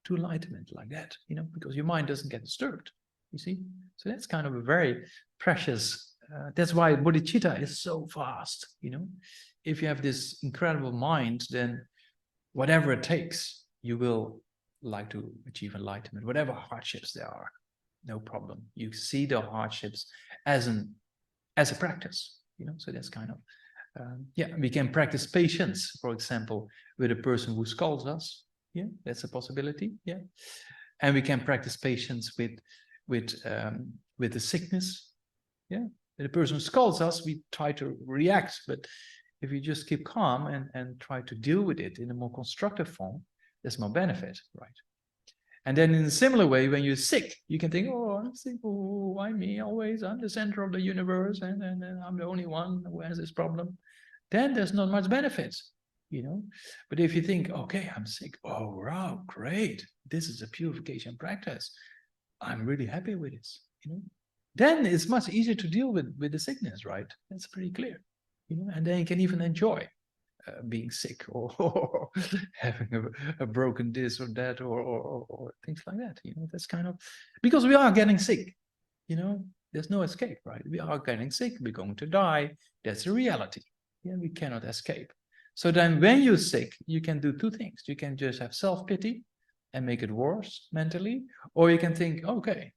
to enlightenment like that, you know, because your mind doesn't get disturbed, you see? So that's kind of a very precious, that's why bodhicitta is so fast, you know? If you have this incredible mind, then whatever it takes, you will like to achieve enlightenment, whatever hardships there are, no problem. You see the hardships as a practice, you know? So that's kind of, yeah, we can practice patience, for example, with a person who scolds us. Yeah, that's a possibility. Yeah, and we can practice patience with the sickness. Yeah, When a person scolds us, we try to react, but if you just keep calm and try to deal with it in a more constructive form, there's more benefit, right? And then in a similar way, when you're sick, you can think, oh, I'm sick, oh, why me always? I'm the center of the universe, and I'm the only one who has this problem. Then there's not much benefit, you know? But if you think, okay, I'm sick, oh, wow, great. This is a purification practice. I'm really happy with this, you know? Then it's much easier to deal with the sickness, right? That's pretty clear, you know? And then you can even enjoy being sick or having a broken this or that or things like that, you know. That's kind of, because we are getting sick, you know, there's no escape, right? We are getting sick, we're going to die. That's a reality. Yeah, we cannot escape. So then when you're sick, you can do two things. You can just have self-pity and make it worse mentally, or you can think, okay,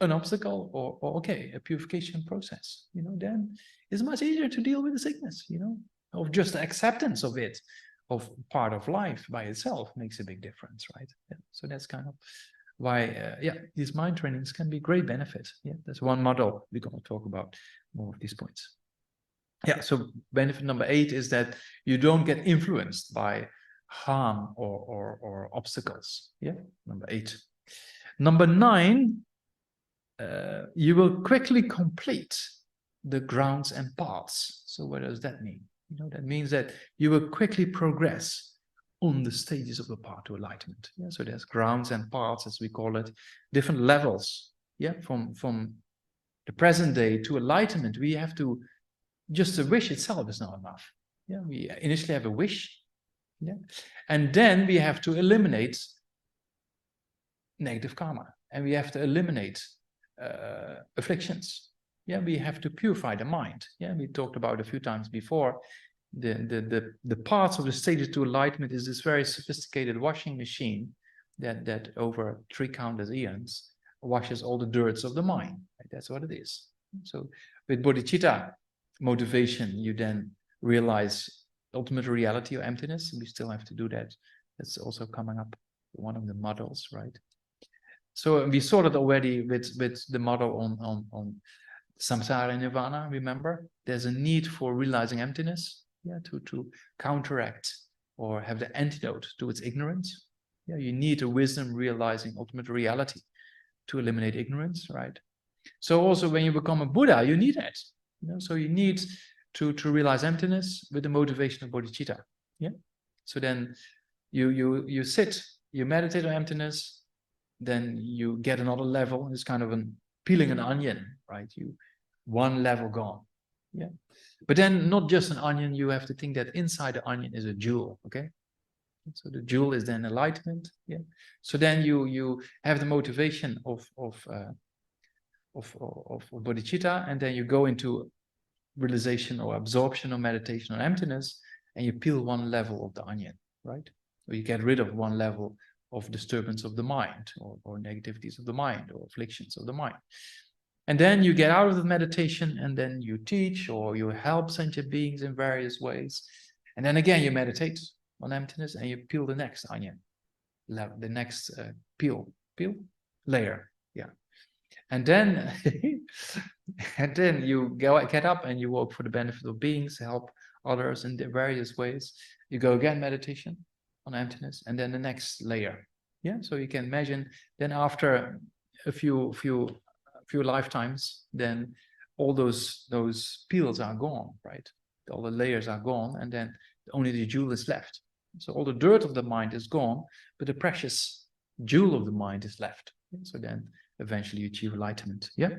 an obstacle or okay, a purification process, you know, then it's much easier to deal with the sickness, you know. Of just the acceptance of it, of part of life by itself makes a big difference, right? Yeah. So that's kind of why, yeah, these mind trainings can be great benefit. Yeah, that's one model. We're going to talk about more of these points. Yeah, so benefit number 8 is that you don't get influenced by harm or obstacles. Yeah, number 8. Number 9, you will quickly complete the grounds and paths. So what does that mean? You know, that means that you will quickly progress on the stages of the path to enlightenment. Yeah, so there's grounds and paths, as we call it, different levels. Yeah, from the present day to enlightenment, we have to, just the wish itself is not enough. Yeah, we initially have a wish. Yeah, and then we have to eliminate negative karma, and we have to eliminate afflictions. Yeah, we have to purify the mind. Yeah, we talked about a few times before. The parts of the stages to enlightenment is this very sophisticated washing machine that over 3 countless eons washes all the dirts of the mind. Right? That's what it is. So with bodhicitta motivation, you then realize ultimate reality or emptiness. We still have to do that. That's also coming up, one of the models, right? So we saw that already with the model on samsara and nirvana. Remember, there's a need for realizing emptiness, yeah, to counteract or have the antidote to its ignorance. Yeah, you need a wisdom realizing ultimate reality to eliminate ignorance, right? So also when you become a Buddha, you need that. You know, so you need to realize emptiness with the motivation of bodhicitta. Yeah. So then you sit, you meditate on emptiness, then you get another level. It's kind of peeling an onion, right? One level gone. Yeah. But then not just an onion, you have to think that inside the onion is a jewel. Okay. So the jewel is then enlightenment. Yeah. So then you have the motivation of bodhicitta, and then you go into realization or absorption or meditation on emptiness, and you peel one level of the onion, right? Or you get rid of one level of disturbance of the mind or negativities of the mind or afflictions of the mind. And then you get out of the meditation, and then you teach or you help sentient beings in various ways. And then again, you meditate on emptiness and you peel the next onion, the next peel layer. Yeah. And then, and then you get up and you work for the benefit of beings, help others in various ways. You go again, meditation on emptiness, and then the next layer. Yeah. So you can imagine then after a few lifetimes, then all those peels are gone, right? All the layers are gone, and then only the jewel is left. So all the dirt of the mind is gone, but the precious jewel of the mind is left. So then eventually you achieve enlightenment. Yeah.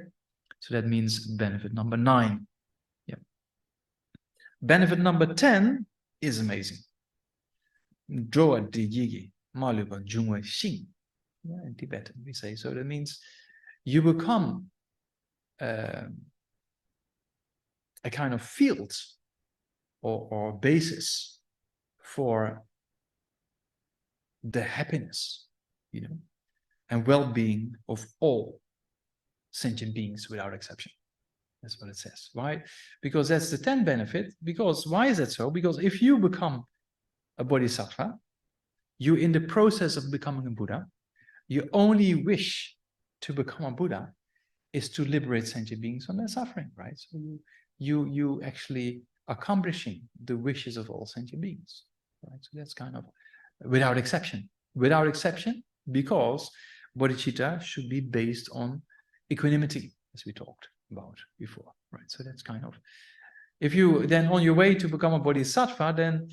So that means benefit number 9. Yeah. Benefit number 10 is amazing. Droa di yigi maluba jungwe xing. Yeah, in Tibetan we say. So that means you become a kind of field or basis for the happiness, you know, and well-being of all sentient beings without exception. That's what it says. Why? Because that's the 10th benefit. Because why is that so? Because if you become a bodhisattva, you're in the process of becoming a Buddha. You only wish to become a Buddha is to liberate sentient beings from their suffering, right? So you actually accomplishing the wishes of all sentient beings, right? So that's kind of without exception, because bodhicitta should be based on equanimity, as we talked about before, right? So that's kind of, if you then on your way to become a bodhisattva, then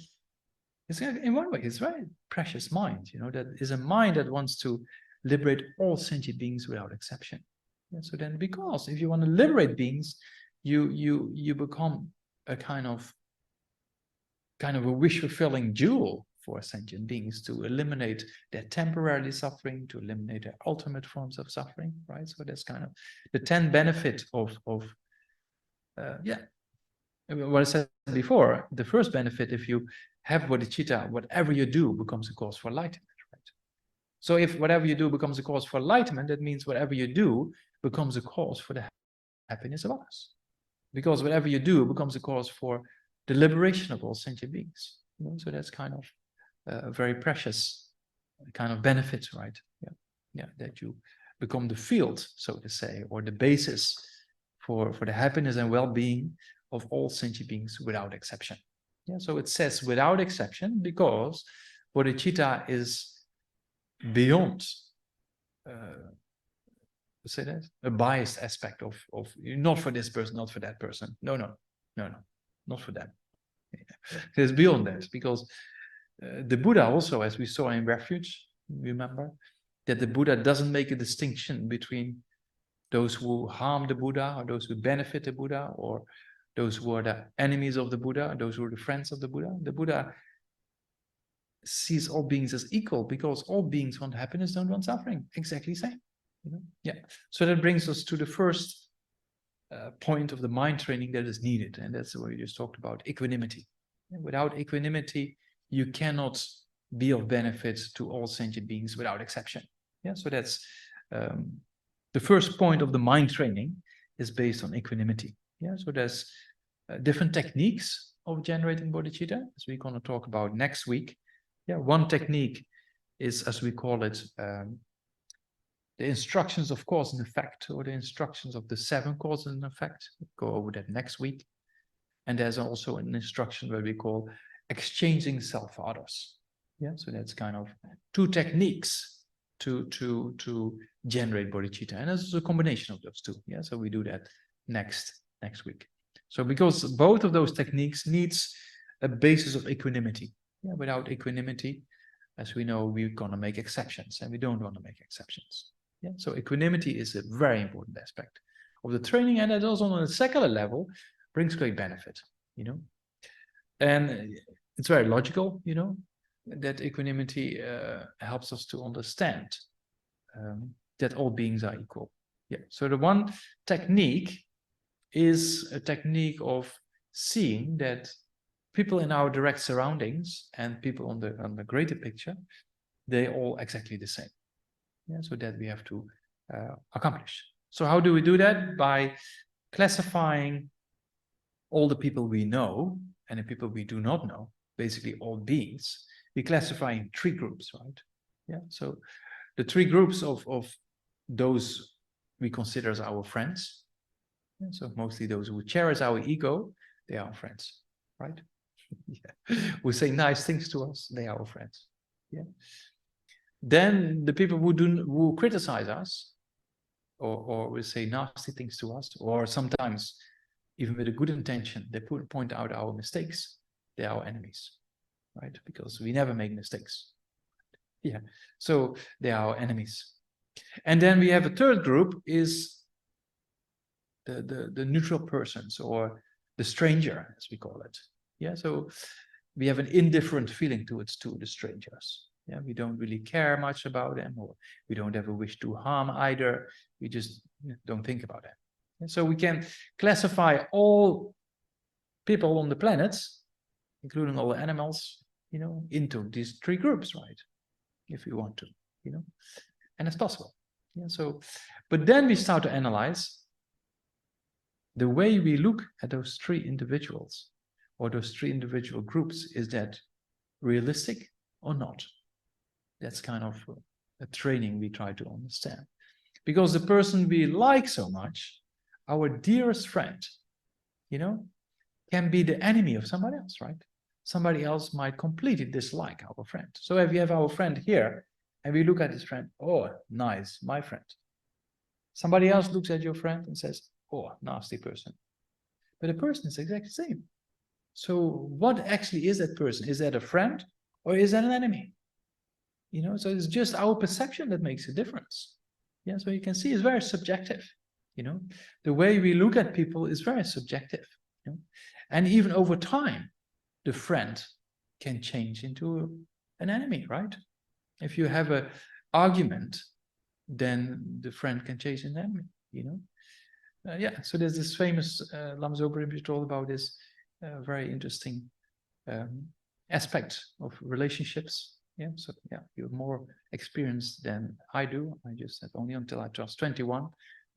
it's in one way, it's a very precious mind, you know, that is a mind that wants to liberate all sentient beings without exception. Yeah, so then, because if you want to liberate beings, you become a kind of a wish-fulfilling jewel for sentient beings, to eliminate their temporary suffering, to eliminate their ultimate forms of suffering, right? So that's kind of the 10 benefit of yeah, what I said before. The first benefit, if you have bodhicitta, whatever you do becomes a cause for enlightenment, right? So if whatever you do becomes a cause for enlightenment, that means whatever you do becomes a cause for the happiness of others, because whatever you do becomes a cause for the liberation of all sentient beings, you know? So that's kind of a very precious kind of benefit, right? Yeah, that you become the field, so to say, or the basis for the happiness and well-being of all sentient beings without exception. Yeah, so it says without exception because bodhicitta is beyond say that, a biased aspect of not for this person, not for that person. No, not for them. It's beyond that, because the Buddha also, as we saw in Refuge, remember that the Buddha doesn't make a distinction between those who harm the Buddha, or those who benefit the Buddha, or those who are the enemies of the Buddha, those who are the friends of the Buddha. The Buddha sees all beings as equal, because all beings want happiness, don't want suffering. Exactly the same. You know? Yeah. So that brings us to the first point of the mind training that is needed, and that's what we just talked about: equanimity. And without equanimity, you cannot be of benefit to all sentient beings without exception. Yeah. So that's the first point of the mind training is based on equanimity. Yeah. So there's different techniques of generating bodhicitta, as we're going to talk about next week. Yeah. One technique is, as we call it, the instructions of cause and effect, or the instructions of the 7 causes and effect. We'll go over that next week. And there's also an instruction where we call exchanging self for others. Yeah, so that's kind of 2 techniques to generate bodhicitta, and this is a combination of those 2. Yeah, so we do that next week. So because both of those techniques needs a basis of equanimity. Yeah, without equanimity, as we know, we're gonna make exceptions, and we don't want to make exceptions. Yeah, so equanimity is a very important aspect of the training, and it also on a secular level brings great benefit, you know. And it's very logical, you know, that equanimity helps us to understand that all beings are equal. Yeah. So the one technique is a technique of seeing that people in our direct surroundings and people on the greater picture, they all exactly the same. Yeah. So that we have to accomplish. So how do we do that? By classifying all the people we know and the people we do not know, basically all beings, we classify in 3 groups, right? Yeah. So the 3 groups of those we consider as our friends. Yeah, so mostly those who cherish our ego, they are our friends, right? Yeah. Who say nice things to us, they are our friends. Yeah. Then the people who criticize us, or will say nasty things to us, or sometimes even with a good intention, they point out our mistakes, they are our enemies, right? Because we never make mistakes. Yeah, so they are our enemies. And then we have a 3rd group, is the neutral persons, or the stranger, as we call it. Yeah, so we have an indifferent feeling towards the strangers. Yeah, we don't really care much about them, or we don't ever wish to harm either. We just don't think about them. And so we can classify all people on the planet, including all the animals, you know, into these 3 groups, right? If we want to, you know, and it's possible. Yeah, so, but then we start to analyze the way we look at those 3 individuals, or those 3 individual groups. Is that realistic or not? That's kind of a training we try to understand. Because the person we like so much, our dearest friend, you know, can be the enemy of somebody else, right? Somebody else might completely dislike our friend. So if you have our friend here and we look at this friend, oh, nice, my friend. Somebody else looks at your friend and says, oh, nasty person. But the person is exactly the same. So what actually is that person? Is that a friend or is that an enemy? You know, so it's just our perception that makes a difference. Yeah, so you can see it's very subjective. You know, the way we look at people is very subjective. You know? And even over time, the friend can change into an enemy, right? If you have an argument, then the friend can change into an enemy, you know? Yeah, so there's this famous Lamzo Rinpoche told about this very interesting aspect of relationships. Yeah, so yeah, you have more experience than I do. I just had only until I was 21,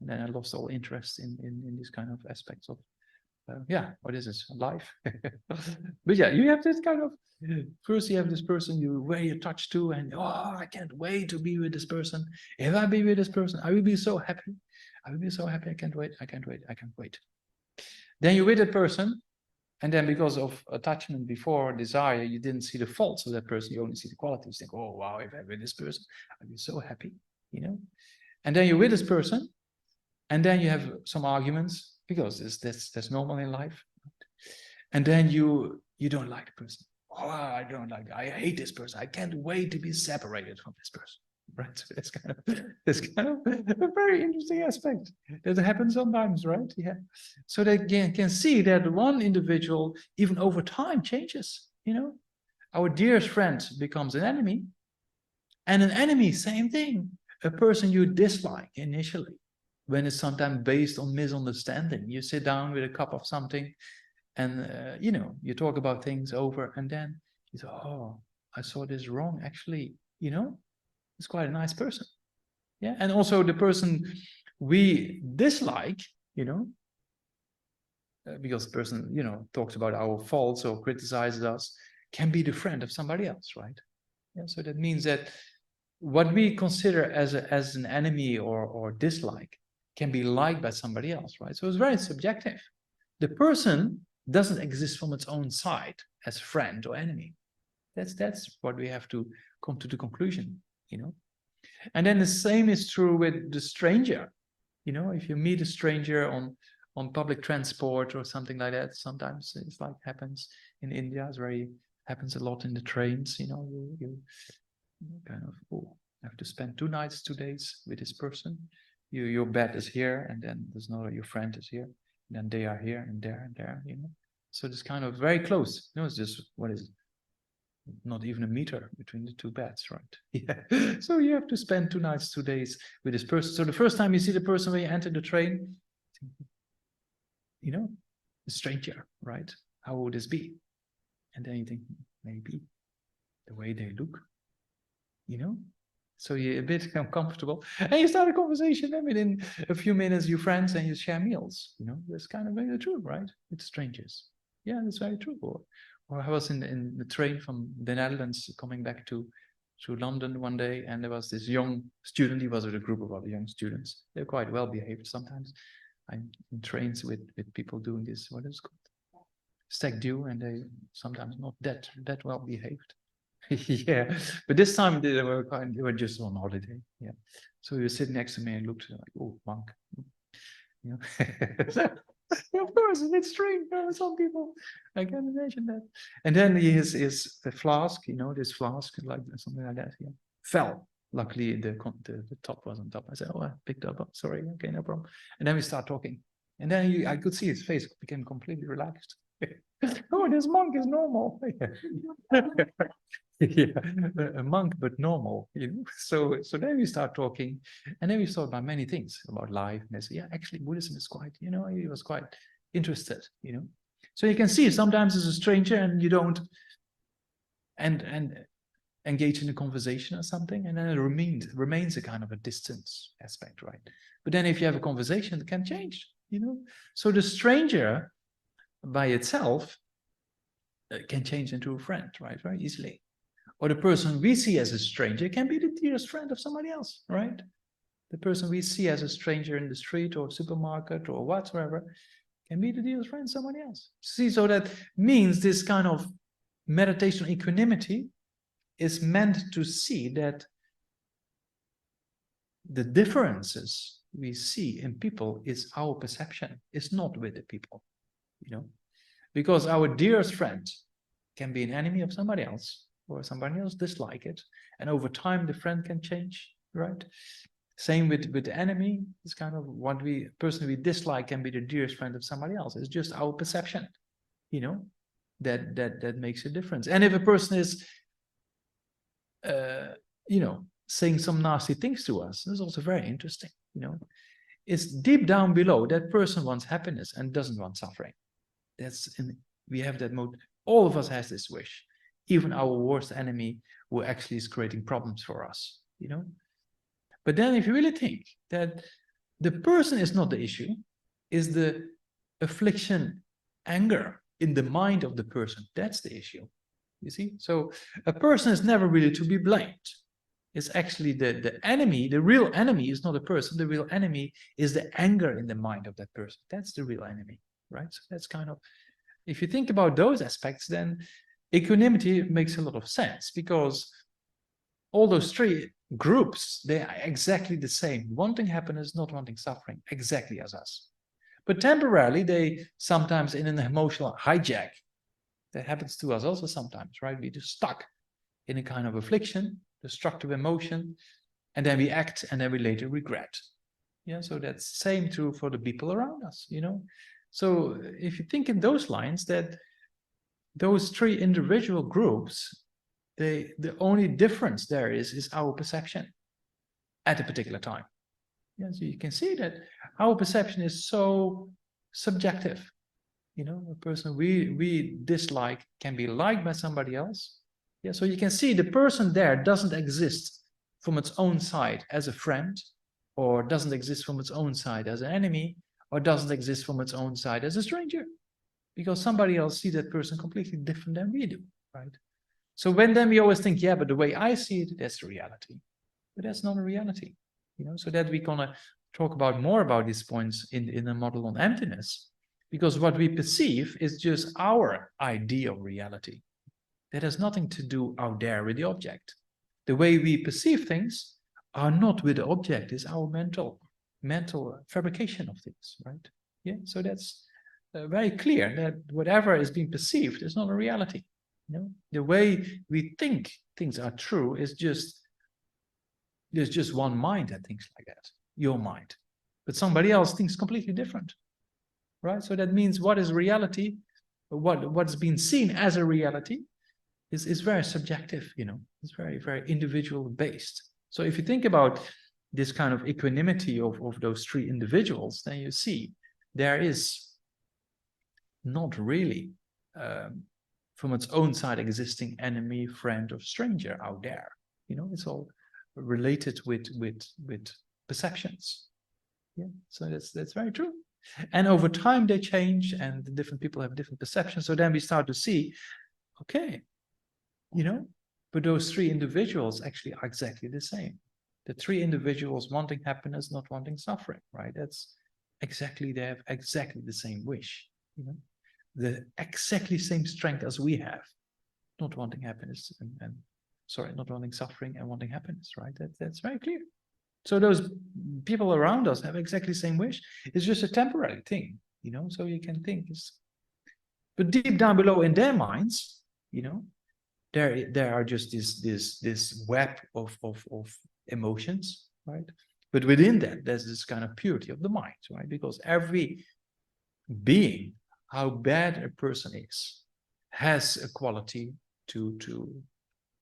and then I lost all interest in this kind of aspects of yeah, what is this, life? But yeah, you have this kind of, first you have this person you very attached to, and oh, I can't wait to be with this person. If I be with this person, I will be so happy. I will be so happy. I can't wait. I can't wait. I can't wait. Then you're with that person, and then because of attachment before desire, you didn't see the faults of that person. You only see the qualities. You think, oh wow, if I'm with this person, I'll be so happy, you know. And then you're with this person, and then you have some arguments because that's normal in life. And then you don't like the person. Oh, I don't like. I hate this person. I can't wait to be separated from this person. Right, so that's kind of a very interesting aspect that happens sometimes, right? Yeah, so they can see that one individual even over time changes. You know, our dearest friend becomes an enemy, and an enemy, same thing. A person you dislike initially, when it's sometimes based on misunderstanding. You sit down with a cup of something, and you know, you talk about things over, and then you say, "Oh, I saw this wrong. Actually, you know." It's quite a nice person. Yeah, and also the person we dislike, you know, because the person, you know, talks about our faults or criticizes us, can be the friend of somebody else, right? Yeah, so that means that what we consider as an enemy or dislike can be liked by somebody else, right? So it's very subjective. The person doesn't exist from its own side as friend or enemy. That's what we have to come to the conclusion, you know. And then the same is true with the stranger. You know, if you meet a stranger on public transport or something like that, sometimes it's like happens in India. It's very happens a lot in the trains. You know, you kind of have to spend 2 nights, 2 days with this person. Your bed is here, and then there's another, your friend is here, and then they are here and there and there. You know, so it's kind of very close. You know, it's just what is it? Not even a meter between the 2 beds, right? Yeah. So you have to spend 2 nights, 2 days with this person. So the first time you see the person when you enter the train, you know, a stranger, right? How would this be? And then you think, maybe the way they look, you know? So you're a bit uncomfortable. And you start a conversation, and within a few minutes, you're friends and you share meals. You know, that's kind of very true, right? With strangers. Yeah, that's very true. Or I was in the train from the Netherlands coming back to London one day, and there was this young student. He was with a group of other young students. They're quite well behaved sometimes. I'm in trains with people doing this, what is it called? Stag do, and they sometimes not that well behaved. Yeah, but this time they were just on holiday. Yeah, so he was sitting next to me and looked like, oh, monk. You know? Of course, it's strange. Some people, I can imagine that. And then his the flask, you know, this flask, like something like that, yeah, fell. Luckily, the top was on top. I said, "Oh, I picked up. Oh, sorry, okay, no problem." And then we start talking, and then I could see his face became completely relaxed. Oh, this monk is normal. Yeah, a monk, but normal, you know. So then we start talking, and then we thought about many things about life. And I said, yeah, actually, Buddhism is quite, you know, he was quite interested, you know. So you can see sometimes as a stranger, and you don't and engage in a conversation or something, and then it remains a kind of a distance aspect, right? But then if you have a conversation, it can change, you know. So the stranger by itself can change into a friend, right? Very easily. Or the person we see as a stranger can be the dearest friend of somebody else, right? The person we see as a stranger in the street or supermarket or whatsoever can be the dearest friend, somebody else. See, so that means this kind of meditation on equanimity is meant to see that the differences we see in people is our perception, it's not with the people, you know, because our dearest friend can be an enemy of somebody else, or somebody else dislike it, and over time the friend can change, right? Same with the enemy. It's kind of what person we dislike can be the dearest friend of somebody else. It's just our perception, you know, that makes a difference. And if a person is you know, saying some nasty things to us, this is also very interesting, you know. It's deep down below that person wants happiness and doesn't want suffering. We have that mode. All of us has this wish, even our worst enemy who actually is creating problems for us, you know. But then if you really think that the person is not the issue, is the affliction, anger in the mind of the person, that's the issue, you see. So a person is never really to be blamed. It's actually the enemy. The real enemy is not a person. The real enemy is the anger in the mind of that person. That's the real enemy, right? So that's kind of, if you think about those aspects, then equanimity makes a lot of sense, because all those three groups, they are exactly the same, wanting happiness, not wanting suffering, exactly as us. But temporarily, they sometimes in an emotional hijack, that happens to us also sometimes, right? We just stuck in a kind of affliction, destructive emotion, and then we act, and then we later regret. Yeah, so that's same true for the people around us, you know. So if you think in those lines, that those three individual groups, the only difference there is our perception at a particular time. Yeah, so you can see that our perception is so subjective. You know, a person we dislike can be liked by somebody else. Yeah, so you can see the person there doesn't exist from its own side as a friend, or doesn't exist from its own side as an enemy, or doesn't exist from its own side as a stranger, because somebody else sees that person completely different than we do, right? So then we always think, yeah, but the way I see it, that's the reality. But that's not a reality, you know. So that we're gonna talk about more about these points in the model on emptiness, because what we perceive is just our idea of reality. That has nothing to do out there with the object. The way we perceive things are not with the object, it's our mental fabrication of things, right? Yeah, so that's very clear that whatever is being perceived is not a reality. You know, the way we think things are true is just, there's just one mind that thinks like that, your mind, but somebody else thinks completely different, right? So that means what is reality, what's been seen as a reality is very subjective, you know, it's very individual based. So if you think about this kind of equanimity of those three individuals, then you see there is not really from its own side existing enemy, friend, or stranger out there. You know, it's all related with perceptions. Yeah, so that's very true. And over time they change, and the different people have different perceptions. So then we start to see, okay, you know, but those three individuals actually are exactly the same. The three individuals wanting happiness, not wanting suffering, right? That's exactly, they have exactly the same wish, you know, the exactly same strength as we have, not wanting happiness and sorry, not wanting suffering and wanting happiness, right? That's very clear. So those people around us have exactly the same wish. It's just a temporary thing, you know, so you can think but deep down below in their minds, you know, there are just this web of emotions, right? But within that, there's this kind of purity of the mind, right? Because every being, how bad a person is, has a quality to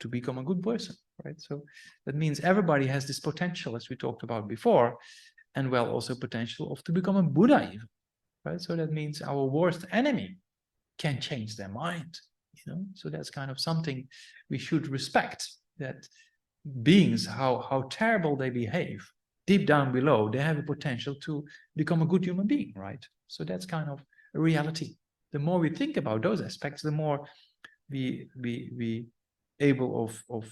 become a good person, right? So that means everybody has this potential, as we talked about before, and well, also potential to become a Buddha even, right? So that means our worst enemy can change their mind, you know. So that's kind of something we should respect, that beings, how terrible they behave, deep down below, they have a potential to become a good human being, right? So that's kind of a reality. The more we think about those aspects, the more we able of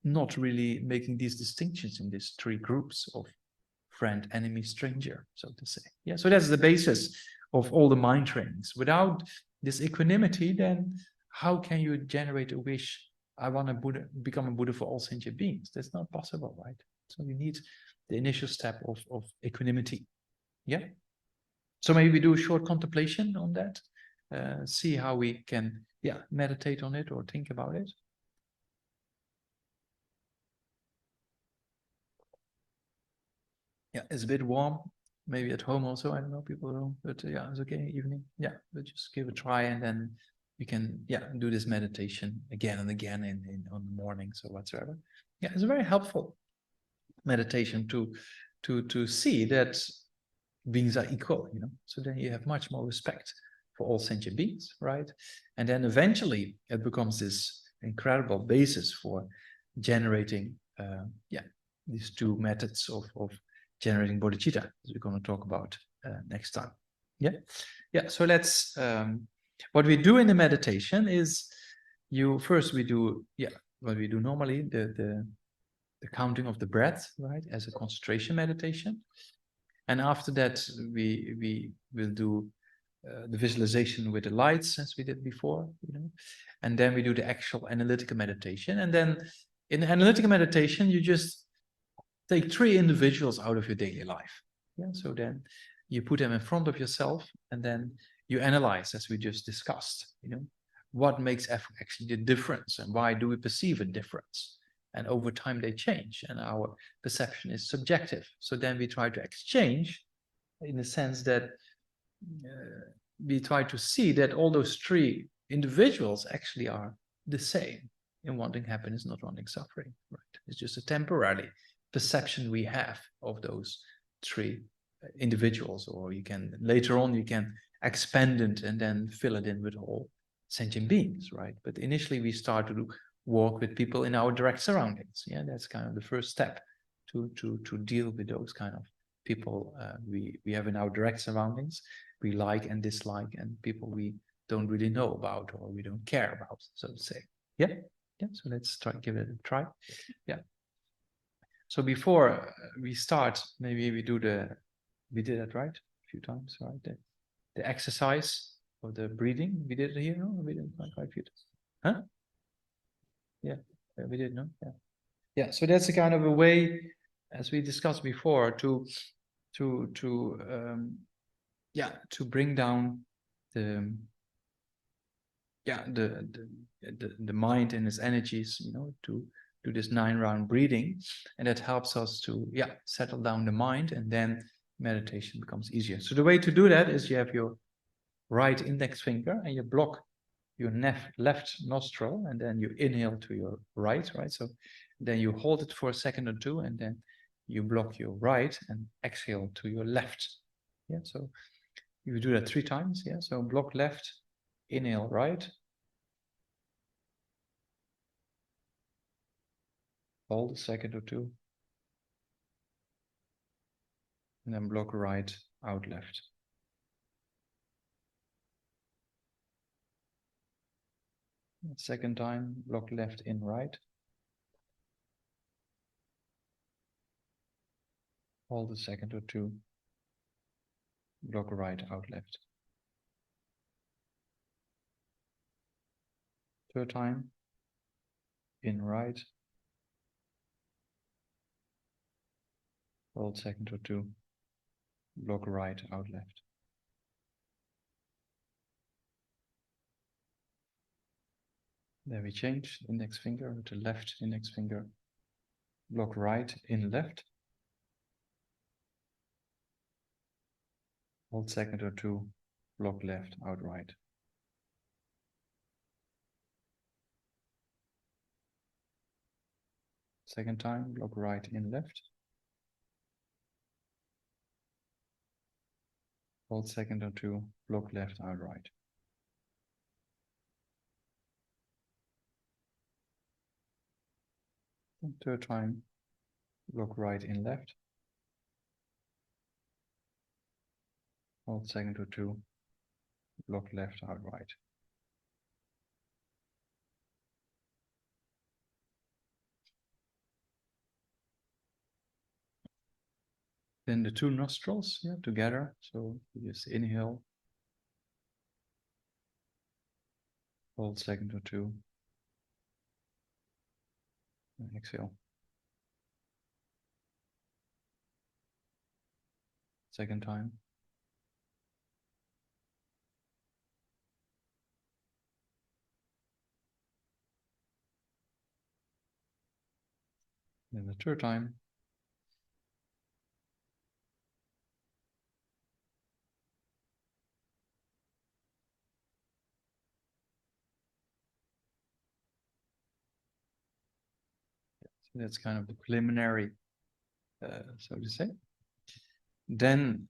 not really making these distinctions in these three groups of friend, enemy, stranger, so to say. Yeah, so that's the basis of all the mind trainings. Without this equanimity, then how can you generate a wish, I want to become a Buddha for all sentient beings? That's not possible, right? So you need the initial step of equanimity. Yeah. So maybe we do a short contemplation on that, see how we can, meditate on it or think about it. Yeah, it's a bit warm. Maybe at home also, I don't know, people at home, but yeah, it's okay, evening. Yeah, but just give it a try, and then you can, do this meditation again and again on the mornings or whatsoever. Yeah, it's a very helpful meditation to see that beings are equal, so then you have much more respect for all sentient beings, right? And then eventually it becomes this incredible basis for generating, these two methods of generating bodhicitta, as we're going to talk about next time. So let's, what we do in the meditation is we do what we do normally, the counting of the breath, right, as a concentration meditation. And after that, we will do the visualization with the lights, as we did before, and then we do the actual analytical meditation. And then in the analytical meditation, you just take 3 individuals out of your daily life. So then you put them in front of yourself, and then you analyze, as we just discussed, what makes actually the difference, and why do we perceive a difference? And over time they change, and our perception is subjective. So then we try to exchange, in the sense that we try to see that all those 3 individuals actually are the same in wanting happiness, not wanting suffering, right? It's just a temporary perception we have of those 3 individuals, or you can, later on, you can expand it and then fill it in with all sentient beings, right? But initially we start to walk with people in our direct surroundings. That's kind of the first step to deal with those kind of people we have in our direct surroundings, we like and dislike, and people we don't really know about or we don't care about, so to say. So let's try give it a try. So before we start, maybe we did that right a few times, right? The exercise of the breathing, we did it here, no? We did it quite a few times. Huh? We did, no? So that's a kind of a way, as we discussed before, to bring down the mind and its energies, to do this 9-round breathing, and that helps us to settle down the mind, and then meditation becomes easier. So the way to do that is you have your right index finger and you block your left nostril, and then you inhale to your right. So then you hold it for a second or two, and then you block your right and exhale to your left. So you do that 3 times. So block left, inhale right, hold a second or two, and then block right, out left. Second time, block left, in right. Hold a second or two, block right, out left. Third time, in right. Hold second or two, block right, out left. Then we change index finger to left index finger, block right, in left. Hold second or two, block left, out right. Second time, block right, in left. Hold second or two, block left, out right. Third time, block right, in left. Hold second or two, block left, out right. Then the two nostrils, yeah, together. So you just inhale, hold a second or two, and exhale. Second time. Then the third time. So that's kind of the preliminary, so to say. Then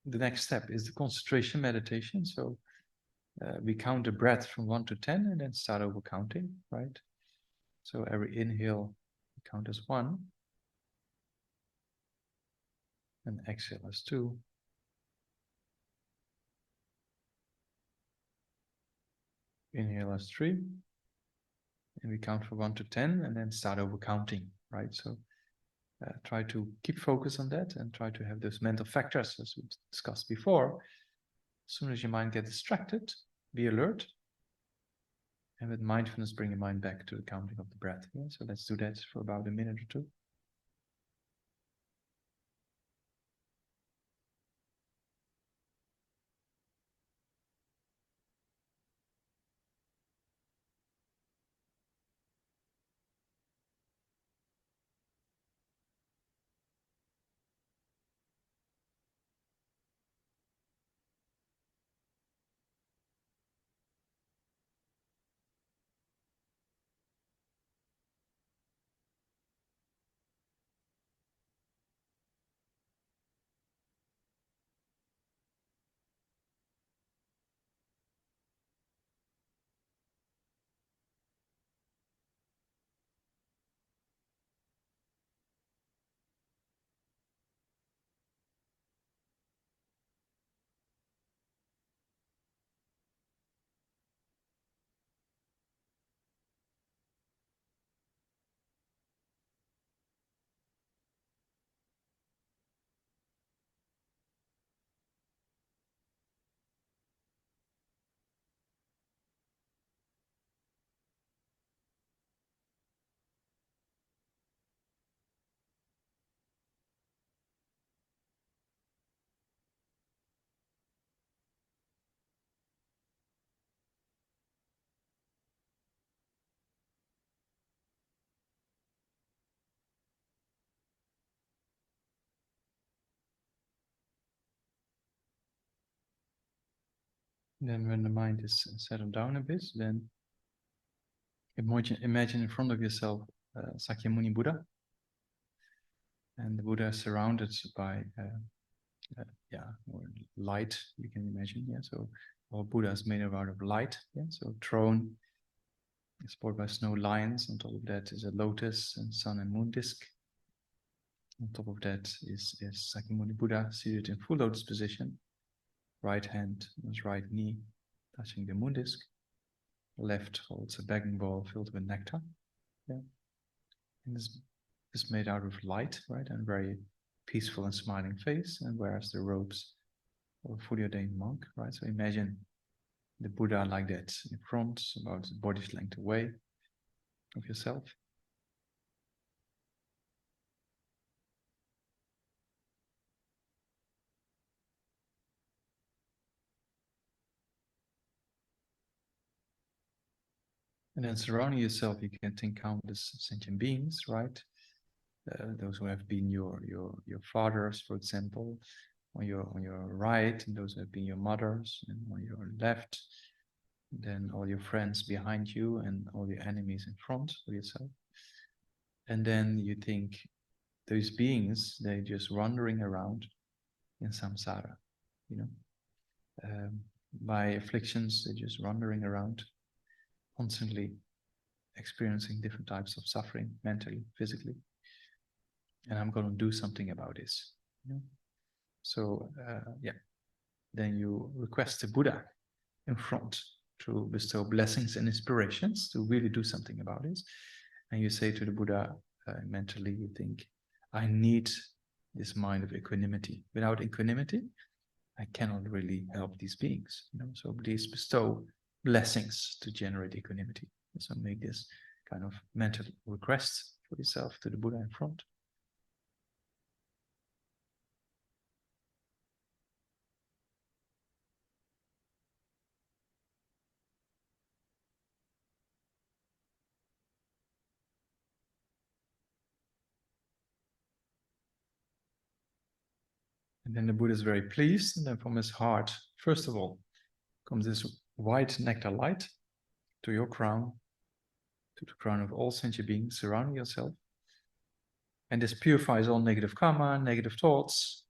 the next step is the concentration meditation. So we count the breath from 1 to 10 and then start over counting, right? So every inhale, we count as 1. And exhale as 2. Inhale as 3. And we count from 1 to 10 and then start over counting, right? So try to keep focus on that and try to have those mental factors as we discussed before. As soon as your mind gets distracted, be alert. And with mindfulness, bring your mind back to the counting of the breath. Yeah? So let's do that for about a minute or two. Then when the mind is settled down a bit, then imagine in front of yourself Sakyamuni Buddha. And the Buddha is surrounded by or light, you can imagine. Yeah, so all Buddha is made out of light. Yeah, so throne is supported by snow lions. On top of that is a lotus and sun and moon disk. On top of that is Sakyamuni Buddha seated in full lotus position. Right hand on his right knee touching the moon disk. Left holds a begging bowl filled with nectar. Yeah. And this is made out of light, right? And very peaceful and smiling face, and wears the robes of a fully ordained monk, right? So imagine the Buddha like that in front, about a body's length away of yourself. And then surrounding yourself, you can think countless sentient beings, right? Those who have been your fathers, for example, on your right, and those who have been your mothers, and on your left, then all your friends behind you, and all your enemies in front of yourself. And then you think those beings, they're just wandering around in samsara, you know, by afflictions, they're just wandering around, constantly experiencing different types of suffering, mentally, physically. And I'm going to do something about this. You know? So, then you request the Buddha in front to bestow blessings and inspirations to really do something about this. And you say to the Buddha, mentally, you think, I need this mind of equanimity. Without equanimity, I cannot really help these beings. So please bestow blessings to generate equanimity. So make this kind of mental request for yourself to the Buddha in front. And then the Buddha is very pleased, and then from his heart, first of all, comes this white nectar light to your crown, to the crown of all sentient beings surrounding yourself. And this purifies all negative karma, negative thoughts,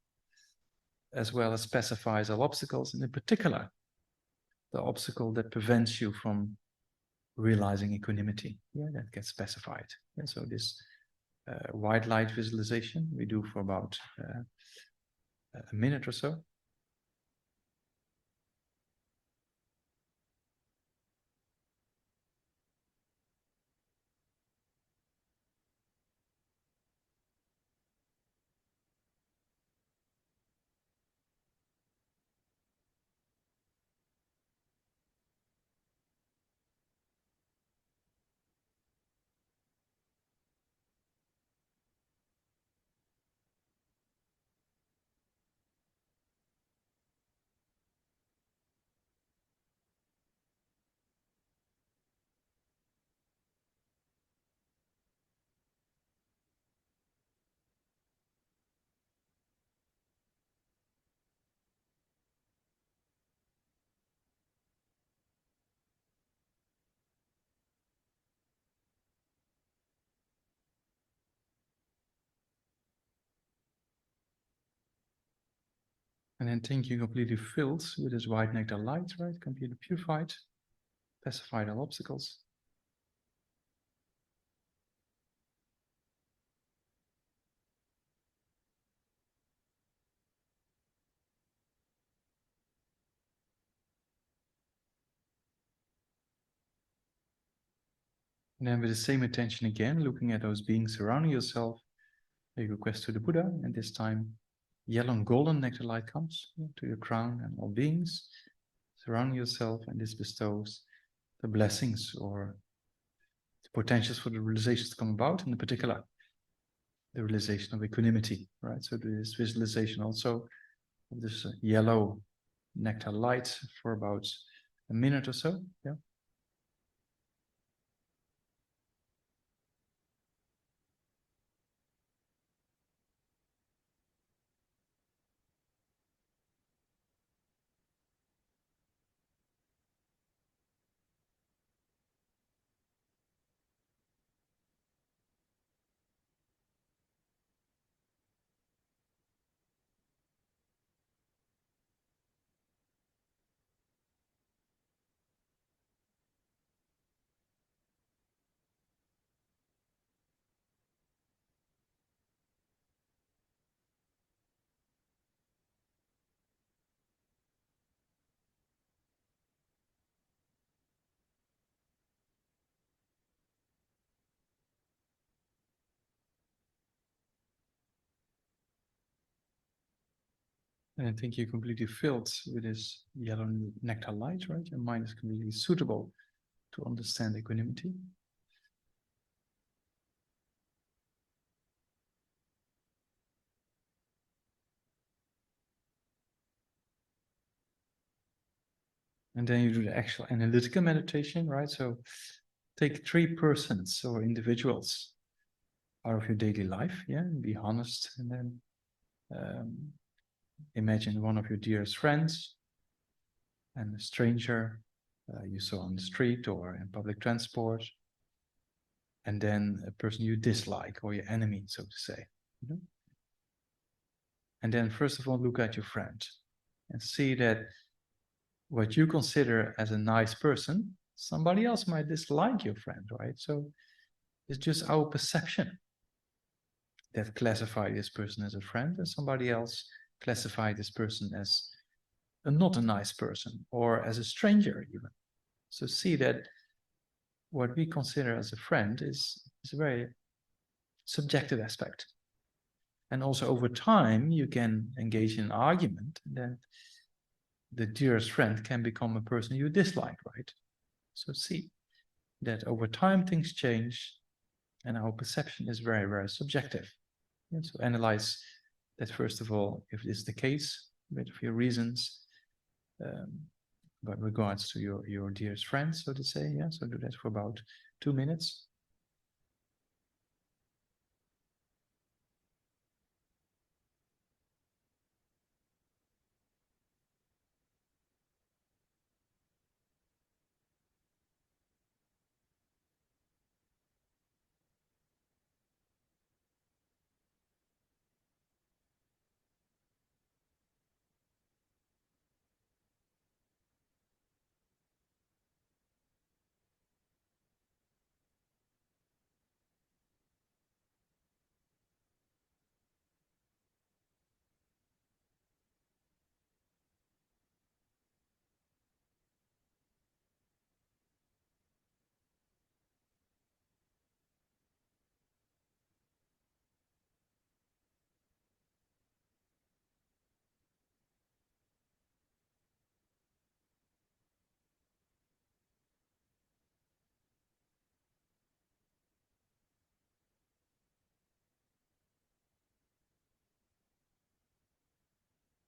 as well as pacifies all obstacles, and in particular, the obstacle that prevents you from realizing equanimity. Yeah, that gets specified. And so this white light visualization we do for about a minute or so. And then thinking completely filled with this white nectar light, right? Completely purified, pacified all obstacles. And then with the same attention again, looking at those beings surrounding yourself, you request to the Buddha, and this time yellow and golden nectar light comes to your crown and all beings surrounding yourself, and this bestows the blessings or the potentials for the realizations to come about, in particular, the realization of equanimity, right? So this visualization also of this yellow nectar light for about a minute or so, yeah. And I think you're completely filled with this yellow nectar light, right? Your mind is completely suitable to understand equanimity. And then you do the actual analytical meditation, right? So take 3 persons or individuals out of your daily life, yeah, and be honest, and then imagine one of your dearest friends and a stranger you saw on the street or in public transport, and then a person you dislike or your enemy, so to say. And then first of all, look at your friend and see that what you consider as a nice person, somebody else might dislike your friend, right? So it's just our perception that classify this person as a friend, and somebody else classify this person as not a nice person or as a stranger even. So see that what we consider as a friend is a very subjective aspect. And also over time, you can engage in an argument, and then the dearest friend can become a person you dislike, right? So see that over time things change, and our perception is very, very subjective. And so analyze that first of all, if this is the case, with your reasons, but regards to your dearest friends, so to say. Yeah, so do that for about 2 minutes.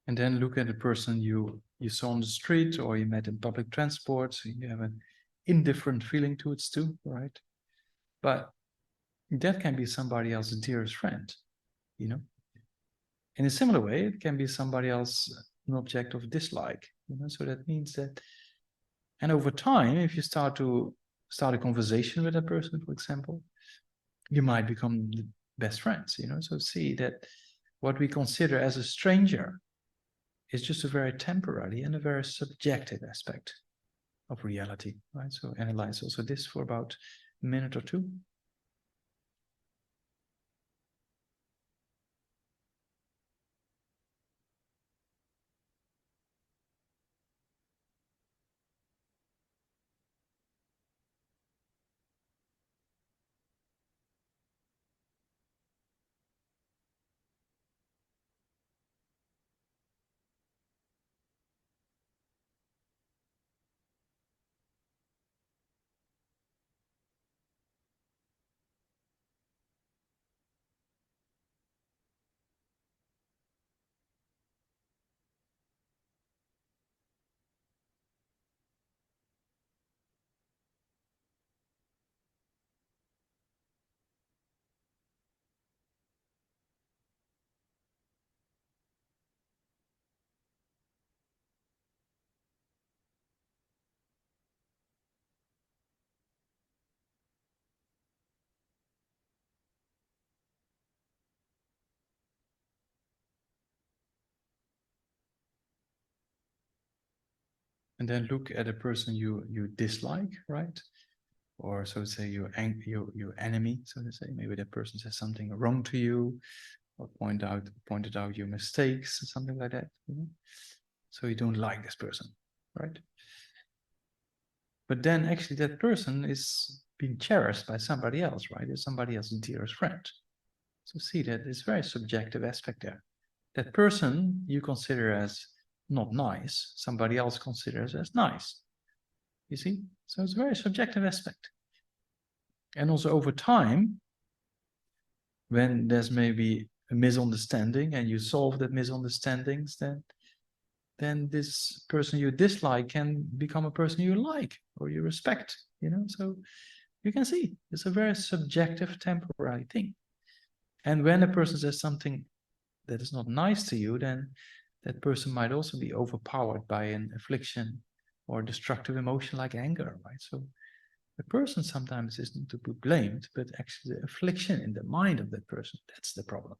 And then look at the person you saw on the street or you met in public transport. So you have an indifferent feeling towards too, right? But that can be somebody else's dearest friend, you know. In a similar way, it can be somebody else, an object of dislike, you know. So that means that, and over time, if you start a conversation with a person, for example, you might become the best friends, you know. So see that what we consider as a stranger is just a very temporary and a very subjective aspect of reality, right? So analyze also this for about a minute or two. And then look at a person you dislike, right? Or so to say your enemy, so to say. Maybe that person says something wrong to you, or pointed out your mistakes, or something like that. You know? So you don't like this person, right? But then actually that person is being cherished by somebody else, right? It's somebody else's dearest friend. So see that it's very subjective aspect there. That person you consider as not nice, somebody else considers as nice. You see? So it's a very subjective aspect. And also over time, when there's maybe a misunderstanding and you solve that misunderstandings, then this person you dislike can become a person you like or you respect, you know? So you can see it's a very subjective, temporary thing. And when a person says something that is not nice to you, then that person might also be overpowered by an affliction or destructive emotion like anger, right? So the person sometimes isn't to be blamed, but actually the affliction in the mind of that person, that's the problem.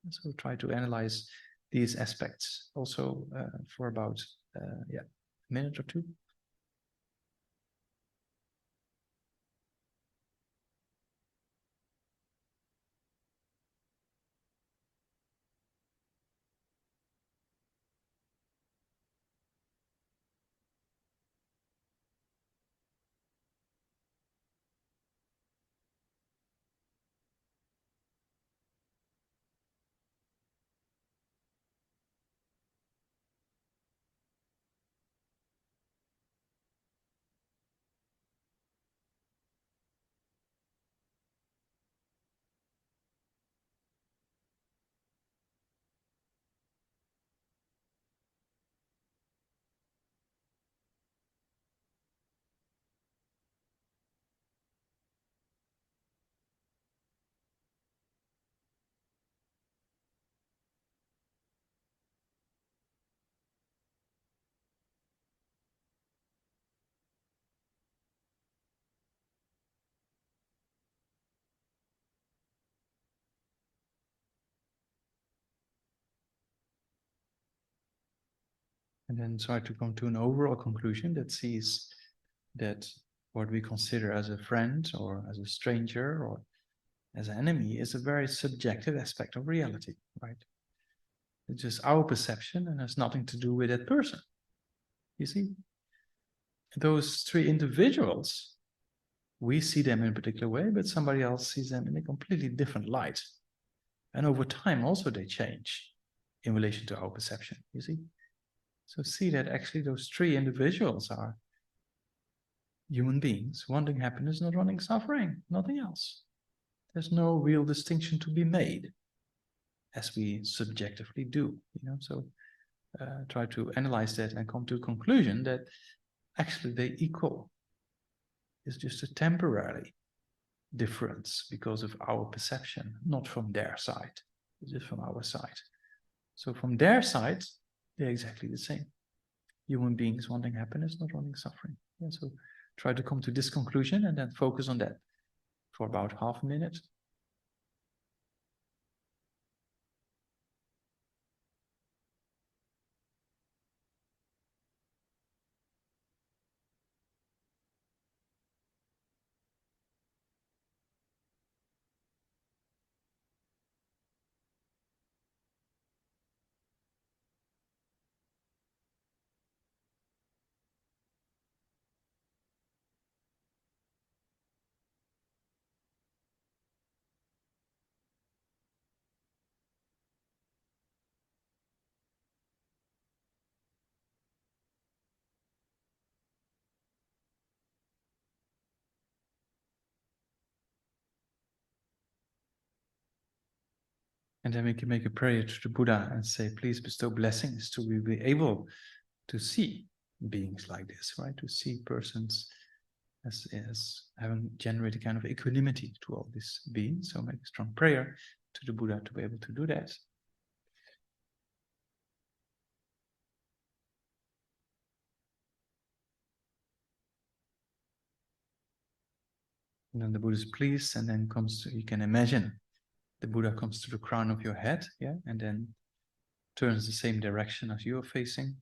So try to analyze these aspects also for about a minute or two. and then try to come to an overall conclusion that sees that what we consider as a friend or as a stranger or as an enemy is a very subjective aspect of reality, right? It's just our perception and has nothing to do with that person. You see, those three individuals, we see them in a particular way, but somebody else sees them in a completely different light. And over time also they change in relation to our perception, you see? So see that actually those three individuals are human beings wanting happiness, not wanting suffering, nothing else. There's no real distinction to be made as we subjectively do, you know? So try to analyze that and come to a conclusion that actually they equal. It's just a temporary difference because of our perception, not from their side, it's just from our side. So from their side, they're exactly the same. Human beings wanting happiness, not wanting suffering. Yeah, so try to come to this conclusion and then focus on that for about half a minute. And then we can make a prayer to the Buddha and say, please bestow blessings to be able to see beings like this, right? To see persons as having generated kind of equanimity to all these beings. So make a strong prayer to the Buddha to be able to do that. And then the Buddha is pleased, and then comes to, you can imagine the Buddha comes to the crown of your head, yeah, and then turns the same direction as you are facing.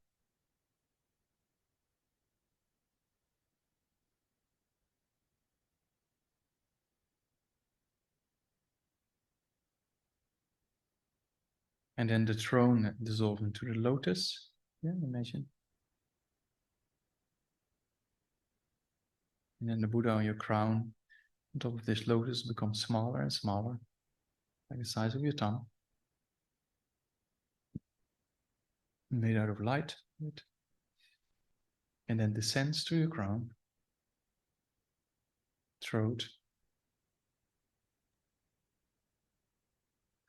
And then the throne dissolves into the lotus. Yeah, imagine. And then the Buddha on your crown, on top of this lotus, becomes smaller and smaller, like the size of your thumb. Made out of light. And then descends to your crown, throat,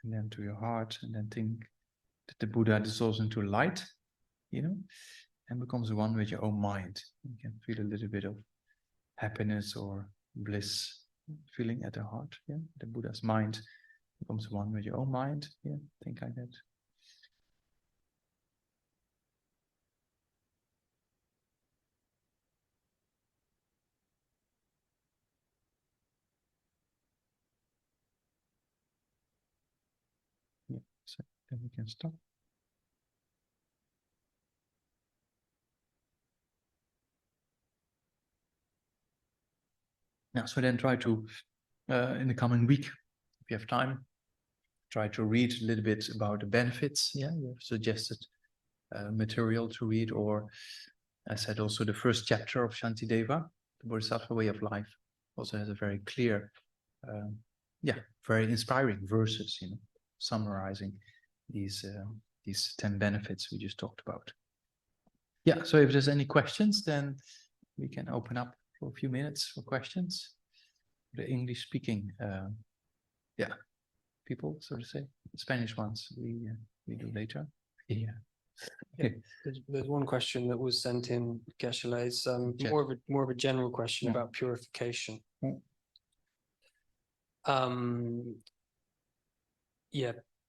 and then to your heart, and then think that the Buddha dissolves into light, you know, and becomes one with your own mind. You can feel a little bit of happiness or bliss feeling at the heart. Yeah, the Buddha's mind becomes one with your own mind. Yeah, think like that. Yeah, so then we can stop. Now, so then try to, in the coming week, if you have time, try to read a little bit about the benefits. Yeah, you have suggested material to read, or I said also the first chapter of Shantideva, the Bodhisattva way of life, also has a very clear, very inspiring verses, you know, summarizing these 10 benefits we just talked about. Yeah, so if there's any questions, then we can open up for a few minutes for questions. The English-speaking, people, so to say, the Spanish ones we do later. Yeah. Okay. There's one question that was sent in, Geshe. It's more of a general question about purification.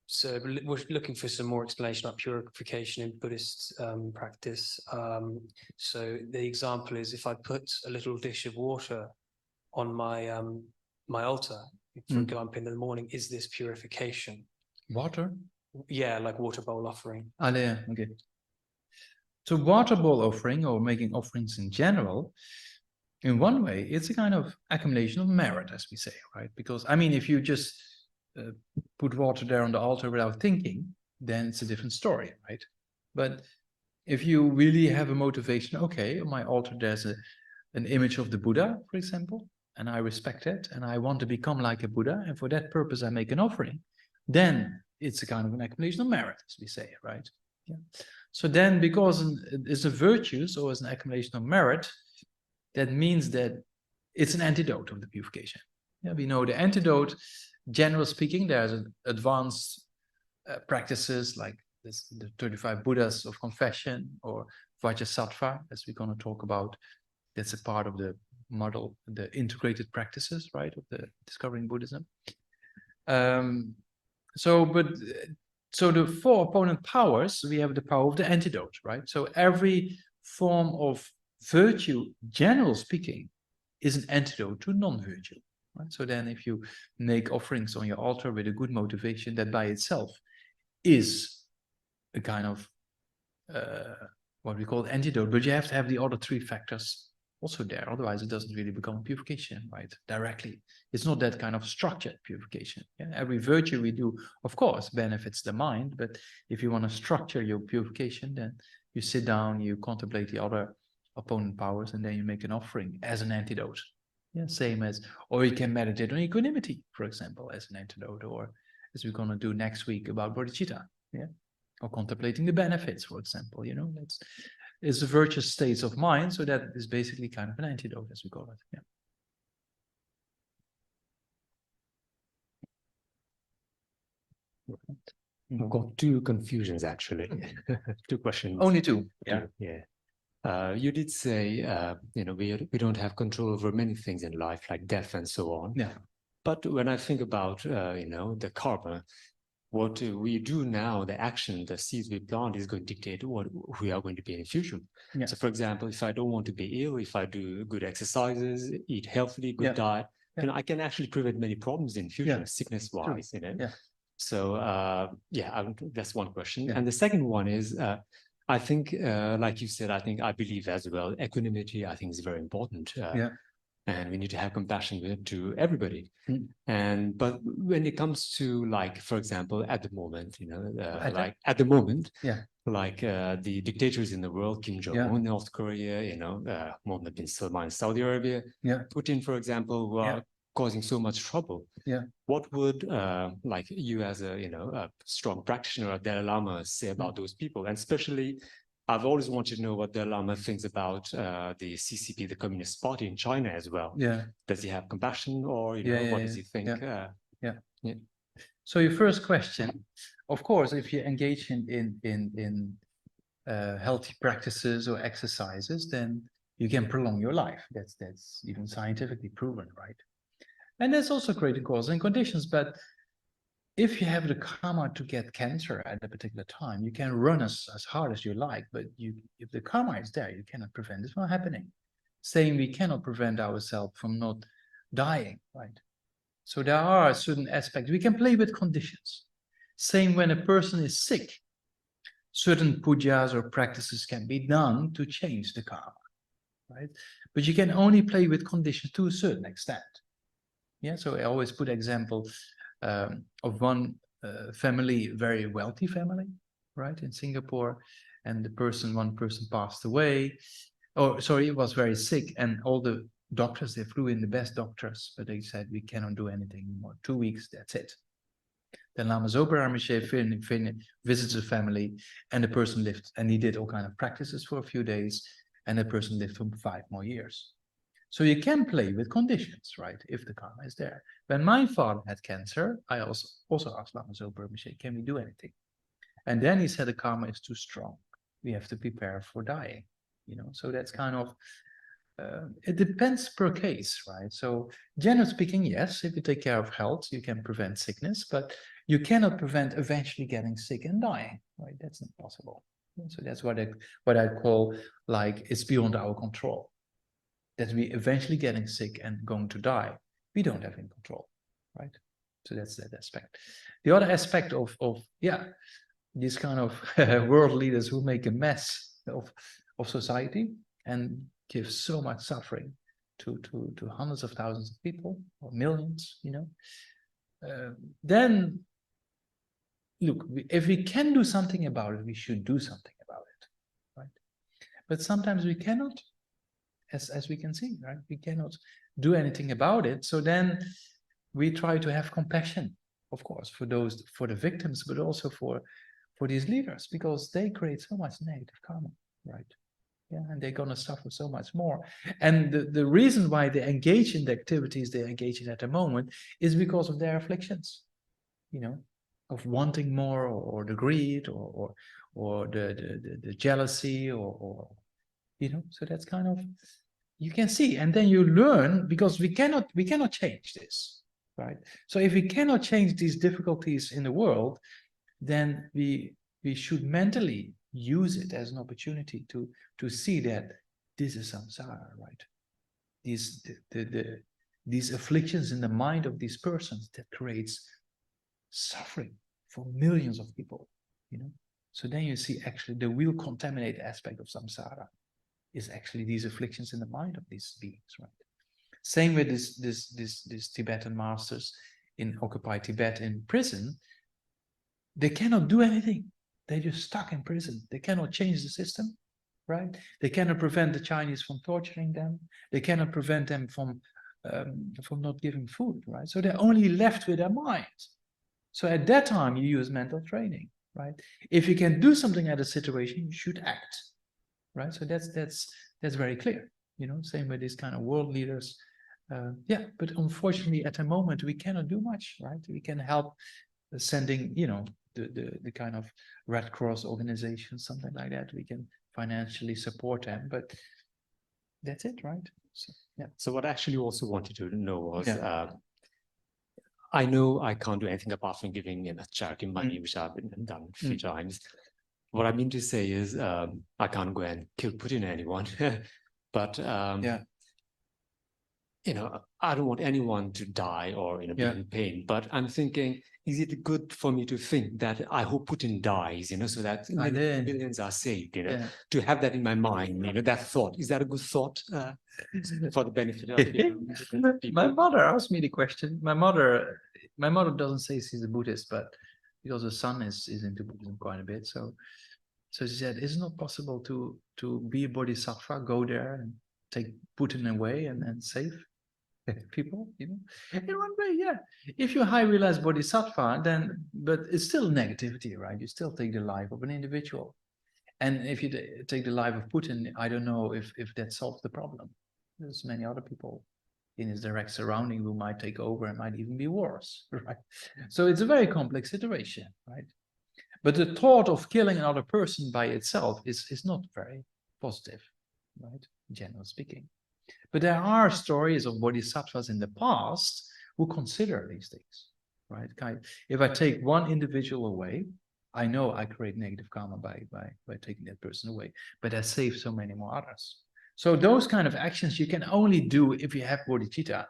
So we're looking for some more explanation about purification in Buddhist practice. So the example is, if I put a little dish of water on my my altar, for example, in the morning, is this purification? Water? Yeah, like water bowl offering. Ah, yeah, okay. So water bowl offering, or making offerings in general, in one way, it's a kind of accumulation of merit, as we say, right? Because, I mean, if you just put water there on the altar without thinking, then it's a different story, right? But if you really have a motivation, okay, on my altar there's an image of the Buddha, for example, and I respect it, and I want to become like a Buddha, and for that purpose I make an offering, then it's a kind of an accumulation of merit, as we say, right? Yeah. So then, because it's a virtue, so as an accumulation of merit, that means that it's an antidote of the purification. Yeah, we know the antidote, generally speaking, there's advanced practices like this, the 35 Buddhas of confession, or Vajrasattva, as we're going to talk about. That's a part of the model, the integrated practices, right, of the discovering Buddhism. So the four opponent powers, we have the power of the antidote, right? So every form of virtue, generally speaking, is an antidote to non-virtue, right? So then if you make offerings on your altar with a good motivation, that by itself is a kind of what we call antidote, but you have to have the other three factors also there, otherwise it doesn't really become purification, right, directly. It's not that kind of structured purification. Yeah? Every virtue we do, of course, benefits the mind, but if you want to structure your purification, then you sit down, you contemplate the other opponent powers, and then you make an offering as an antidote. Yeah, same as, or you can meditate on equanimity, for example, as an antidote, or as we're going to do next week about bodhicitta, yeah, or contemplating the benefits, for example. You know, it's the virtuous states of mind, so that is basically kind of an antidote, as we call it. Yeah. I've got two confusions actually. Two questions. Only two. Yeah. Yeah. You did say, you know, we don't have control over many things in life, like death and so on. Yeah. But when I think about, you know, the karma, what we do now, the action, the seeds we plant is going to dictate what we are going to be in the future. Yeah. So, for example, if I don't want to be ill, if I do good exercises, eat healthily, good diet, then I can actually prevent many problems in future, sickness-wise, you know. Yeah. So, that's one question. And the second one is, I think, like you said, I believe as well, equanimity, I think is very important. And we need to have compassion to everybody. But when it comes to, like, for example, at the moment, you know, at the moment, like the dictators in the world, Kim Jong-un, North Korea, you know, Mohammed bin Salman, Saudi Arabia, Putin, for example, who are causing so much trouble. What would like you as a, you know, a strong practitioner of Dalai Lama say about those people? And especially, I've always wanted to know what Dalai Lama thinks about the CCP, the Communist Party in China as well. Does he have compassion, or, you know, what does he think? So your first question, of course, if you engage in healthy practices or exercises, then you can prolong your life. That's even scientifically proven, right? And that's also creating causes and conditions. But if you have the karma to get cancer at a particular time, you can run as hard as you like, but if the karma is there, you cannot prevent it from happening. Same, we cannot prevent ourselves from not dying, right? So there are certain aspects. We can play with conditions. Same when a person is sick, certain pujas or practices can be done to change the karma, right? But you can only play with conditions to a certain extent. Yeah, so I always put example of one family, very wealthy family, right, in Singapore, and one person passed away, or sorry, was very sick, and all the doctors, they flew in the best doctors, but they said, we cannot do anything anymore. 2 weeks, that's it. Then Lama Zopa Rinpoche visits the family, and the person lived, and he did all kind of practices for a few days, and the person lived for 5 more years. So you can play with conditions, right, if the karma is there. When my father had cancer, I also asked Lama Zopa Rinpoche, can we do anything? And then he said the karma is too strong. We have to prepare for dying, you know. So that's kind of, it depends per case, right? So generally speaking, yes, if you take care of health, you can prevent sickness, but you cannot prevent eventually getting sick and dying, right? That's not possible. So that's what I call, like, it's beyond our control. That we eventually getting sick and going to die, we don't have in control, right? So that's that aspect. The other aspect of these kind of world leaders who make a mess of society and give so much suffering to hundreds of thousands of people or millions, you know, then look, if we can do something about it, we should do something about it, right? But sometimes we cannot, as we can see, right? We cannot do anything about it. So then we try to have compassion, of course, for the victims, but also for these leaders, because they create so much negative karma, right? Yeah, and they're gonna suffer so much more. And the reason why they engage in the activities they engage in at the moment is because of their afflictions, you know, of wanting more, or the greed, or the jealousy, or you know. So that's kind of, you can see, and then you learn, because we cannot change this, right? So if we cannot change these difficulties in the world, then we should mentally use it as an opportunity to see that this is samsara, right? These afflictions in the mind of these persons that creates suffering for millions of people, you know. So then you see actually the real contaminated aspect of samsara is actually these afflictions in the mind of these beings, right? Same with this Tibetan masters in occupied Tibet in prison. They cannot do anything. They're just stuck in prison. They cannot change the system, right? They cannot prevent the Chinese from torturing them. They cannot prevent them from not giving food, right? So they're only left with their minds. So at that time, you use mental training, right? If you can do something at a situation, you should act, right? So that's very clear, you know. Same with these kind of world leaders. Yeah, but unfortunately, at the moment, we cannot do much, right? We can help sending, you know, the kind of Red Cross organizations, something like that. We can financially support them, but that's it, right? So, yeah. So what I actually also wanted to know was, I know I can't do anything apart from giving, you know, charity money, which I've done a few times. What I mean to say is, I can't go and kill Putin or anyone, but you know, I don't want anyone to die or, you know, be in pain. But I'm thinking, is it good for me to think that I hope Putin dies, you know, so that millions are saved, you know, to have that in my mind, you know, that thought, is that a good thought for the benefit of people? My mother asked me the question. My mother doesn't say she's a Buddhist, but because her son is into Buddhism quite a bit. So she said, is it not possible to be a bodhisattva, go there and take Putin away and save people, you know? In one way, yeah. If you're high realized bodhisattva, then, but it's still negativity, right? You still take the life of an individual. And if you take the life of Putin, I don't know if that solves the problem. There's many other people in his direct surrounding who might take over and might even be worse, right? So it's a very complex situation, right? But the thought of killing another person by itself is not very positive, right? Generally speaking. But there are stories of bodhisattvas in the past who consider these things, right? If I take one individual away, I know I create negative karma by taking that person away, but I save so many more others. So those kind of actions you can only do if you have bodhicitta,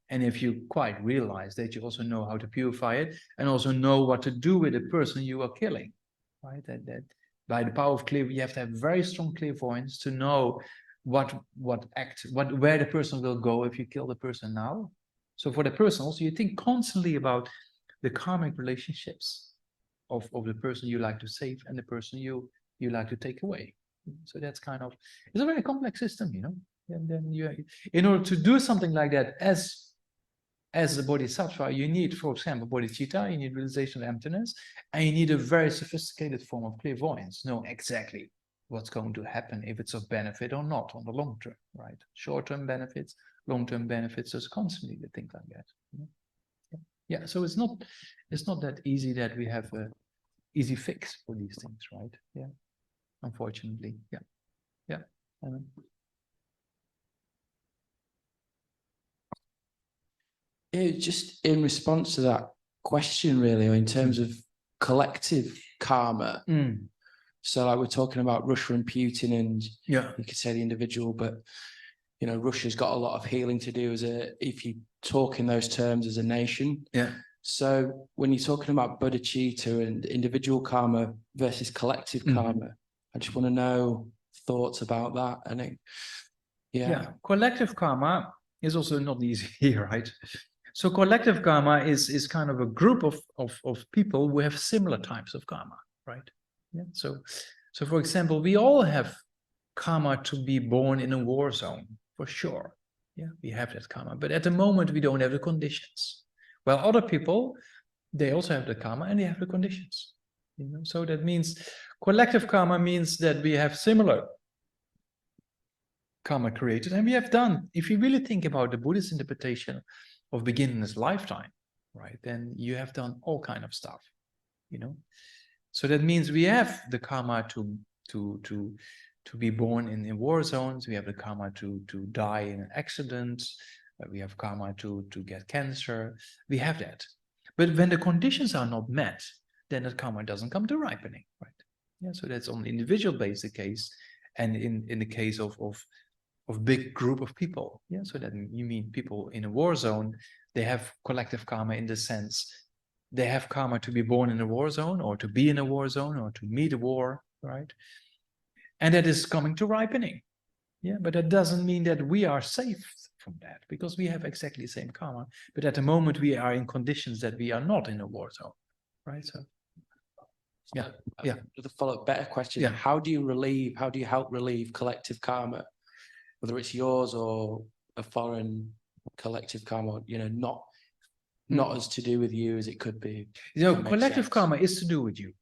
and if you quite realize that you also know how to purify it, and also know what to do with the person you are killing, right? That by the power of clear, you have to have very strong clairvoyance to know where the person will go if you kill the person now. So for the person also, you think constantly about the karmic relationships of the person you like to save and the person you like to take away. So that's kind of, it's a very complex system, you know. And then you, in order to do something like that as a bodhisattva, you need, for example, bodhicitta, you need realization of emptiness, and you need a very sophisticated form of clairvoyance, know exactly what's going to happen, if it's of benefit or not on the long term, right? Short-term benefits, long-term benefits, there's constantly the things like that. Yeah, so it's not that easy that we have a easy fix for these things, right? Yeah, unfortunately, yeah. Just in response to that question, really, in terms of collective karma. So like we're talking about Russia and Putin, and you could say the individual, but you know, Russia's got a lot of healing to do if you talk in those terms as a nation. Yeah. So when you're talking about bodhicitta and individual karma versus collective karma, I just want to know thoughts about that. And collective karma is also not easy, right? So collective karma is kind of a group of people who have similar types of karma, right? Yeah. So for example, we all have karma to be born in a war zone, for sure. Yeah, we have that karma, but at the moment we don't have the conditions. Well, other people, they also have the karma and they have the conditions. You know, so that means collective karma means that we have similar karma created, and we have done. If you really think about the Buddhist interpretation of beginner's lifetime, right, then you have done all kind of stuff, you know. So that means we have the karma to be born in war zones. We have the karma to die in an accident. We have karma to get cancer. We have that. But when the conditions are not met, then that karma doesn't come to ripening, right? Yeah. So that's on the individual basis the case, and in the case of big group of people. Yeah. So that you mean people in a war zone, they have collective karma in the sense they have karma to be born in a war zone, or to be in a war zone, or to meet a war, right? And that is coming to ripening. Yeah, but that doesn't mean that we are safe from that, because we have exactly the same karma. But at the moment we are in conditions that we are not in a war zone, right? So, yeah. The follow-up better question. Yeah. How do you help relieve collective karma, whether it's yours or a foreign collective karma, you know, not as to do with you as it could be? You know, collective karma is to do with you.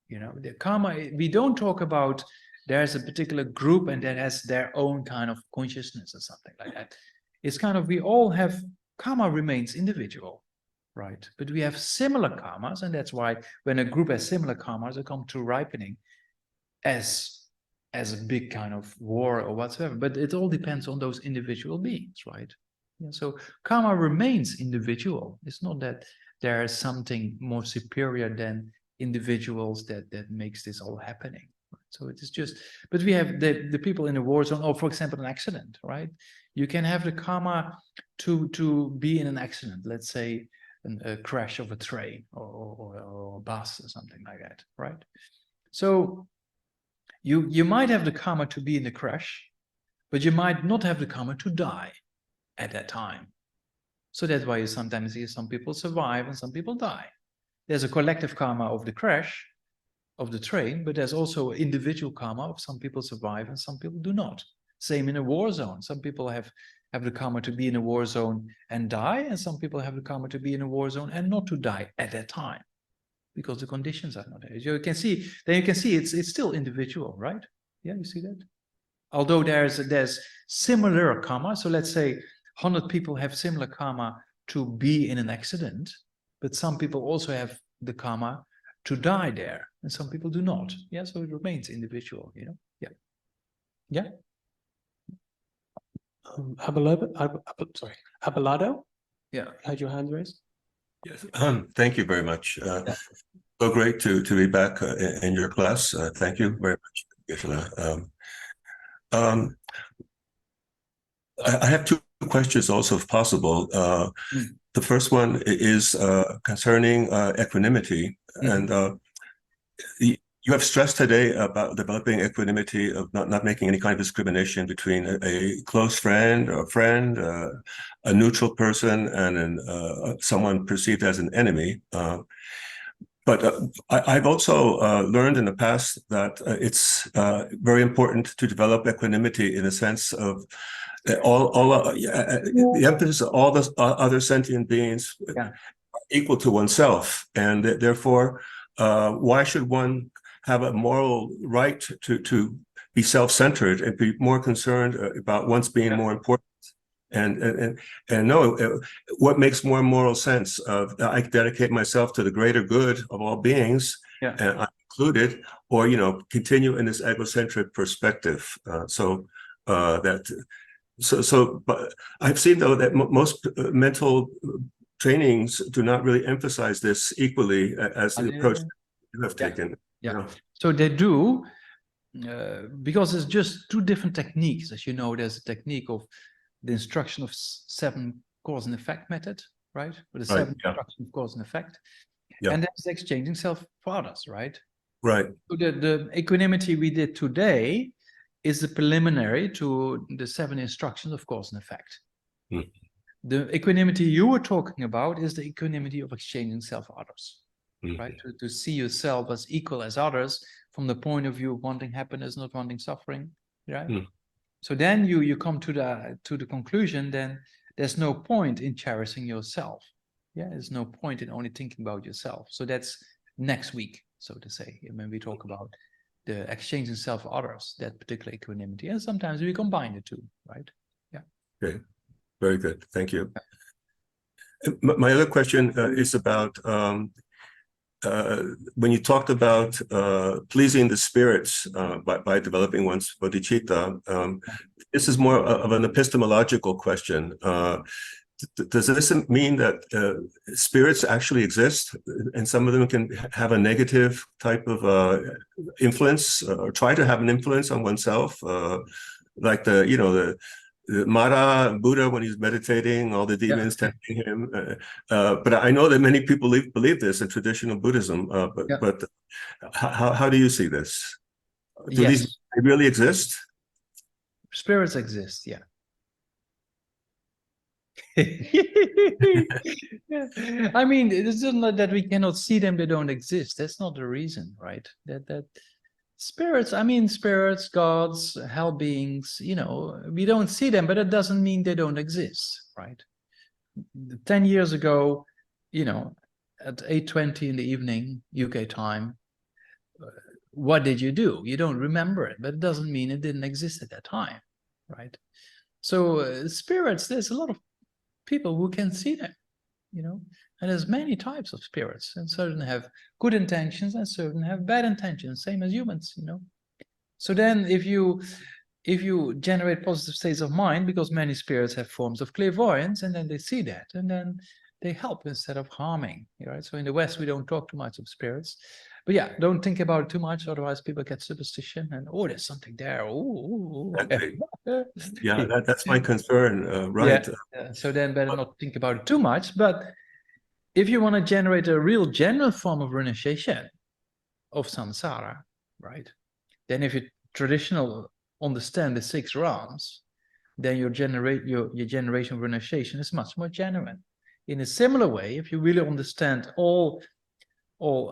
You know, the karma, we don't talk about there's a particular group and that has their own kind of consciousness or something like that. It's kind of, we all have, karma remains individual, right? But we have similar karmas, and that's why when a group has similar karmas, they come to ripening as a big kind of war or whatsoever. But it all depends on those individual beings, right? Yeah, so karma remains individual. It's not that there is something more superior than individuals that makes this all happening. So it is just, but we have the people in the war zone, or for example, an accident, right? You can have the karma to be in an accident, let's say a crash of a train or a bus or something like that, right? So you might have the karma to be in the crash, but you might not have the karma to die at that time. So that's why you sometimes see some people survive and some people die. There's a collective karma of the crash of the train, but there's also individual karma of some people survive and some people do not. Same in a war zone. Some people have the karma to be in a war zone and die, and some people have the karma to be in a war zone and not to die at that time, because the conditions are not there. You can see, it's still individual, right? Yeah, you see that? Although there's similar karma, so let's say 100 people have similar karma to be in an accident, but some people also have the karma to die there, and some people do not. Yeah, so it remains individual, you know. Yeah. Yeah. Abelardo? Yeah. Had your hand raised? Yes. Thank you very much. So great to be back in your class. Thank you very much, Geshe. I have two questions also, if possible. The first one is concerning equanimity. And you have stressed today about developing equanimity, of not making any kind of discrimination between a close friend, or a friend, a neutral person, and someone perceived as an enemy. But I've also learned in the past that it's very important to develop equanimity in the sense of the emphasis of all the other sentient beings equal to oneself, and therefore, why should one have a moral right to be self-centered and be more concerned about one's being more important? And no, what makes more moral sense of I dedicate myself to the greater good of all beings, and I'm included, or continue in this egocentric perspective. But I've seen though that most mental trainings do not really emphasize this equally as the approach you have taken. So they do, because it's just two different techniques. As you know, there's a technique of the instruction of 7 cause and effect method, right? With the 7 instructions of cause and effect. And there's exchanging self for others, right? Right. So the equanimity we did today is the preliminary to the 7 instructions of cause and effect. Mm. The equanimity you were talking about is the equanimity of exchanging self for others, right? To see yourself as equal as others from the point of view of wanting happiness, not wanting suffering, right? Mm. So then you come to the conclusion, then there's no point in cherishing yourself. Yeah, there's no point in only thinking about yourself. So that's next week, so to say, when we talk about the exchanging self for others, that particular equanimity. And sometimes we combine the two, right? Yeah. Okay. Very good. Thank you. My other question is about when you talked about pleasing the spirits by developing one's bodhicitta. This is more of an epistemological question. Does this mean that spirits actually exist, and some of them can have a negative type of influence, or try to have an influence on oneself, like the Mara Buddha, when he's meditating, all the demons tempting him. But I know that many people believe this in traditional Buddhism. But how do you see this? Do these really exist? Spirits exist, yeah. I mean, it's not that we cannot see them, they don't exist. That's not the reason, right? That spirits, I mean, spirits, gods, hell beings, you know, we don't see them, but it doesn't mean they don't exist, right? 10 years ago, you know, at 8:20 in the evening, UK time, what did you do? You don't remember it, but it doesn't mean it didn't exist at that time, right? So spirits, there's a lot of people who can see them, you know, and there's many types of spirits, and certain have good intentions and certain have bad intentions, same as humans, you know. So then if you generate positive states of mind, because many spirits have forms of clairvoyance, and then they see that, and then they help instead of harming, right? So in the West, we don't talk too much of spirits, but yeah, don't think about it too much, otherwise people get superstition and, oh, there's something there. Oh, Exactly. Yeah, that's my concern, right? Yeah. So then better not think about it too much. But if you want to generate a real genuine form of renunciation of samsara, right? Then if you traditional understand the 6 realms, then your generation of renunciation is much more genuine. In a similar way, if you really understand all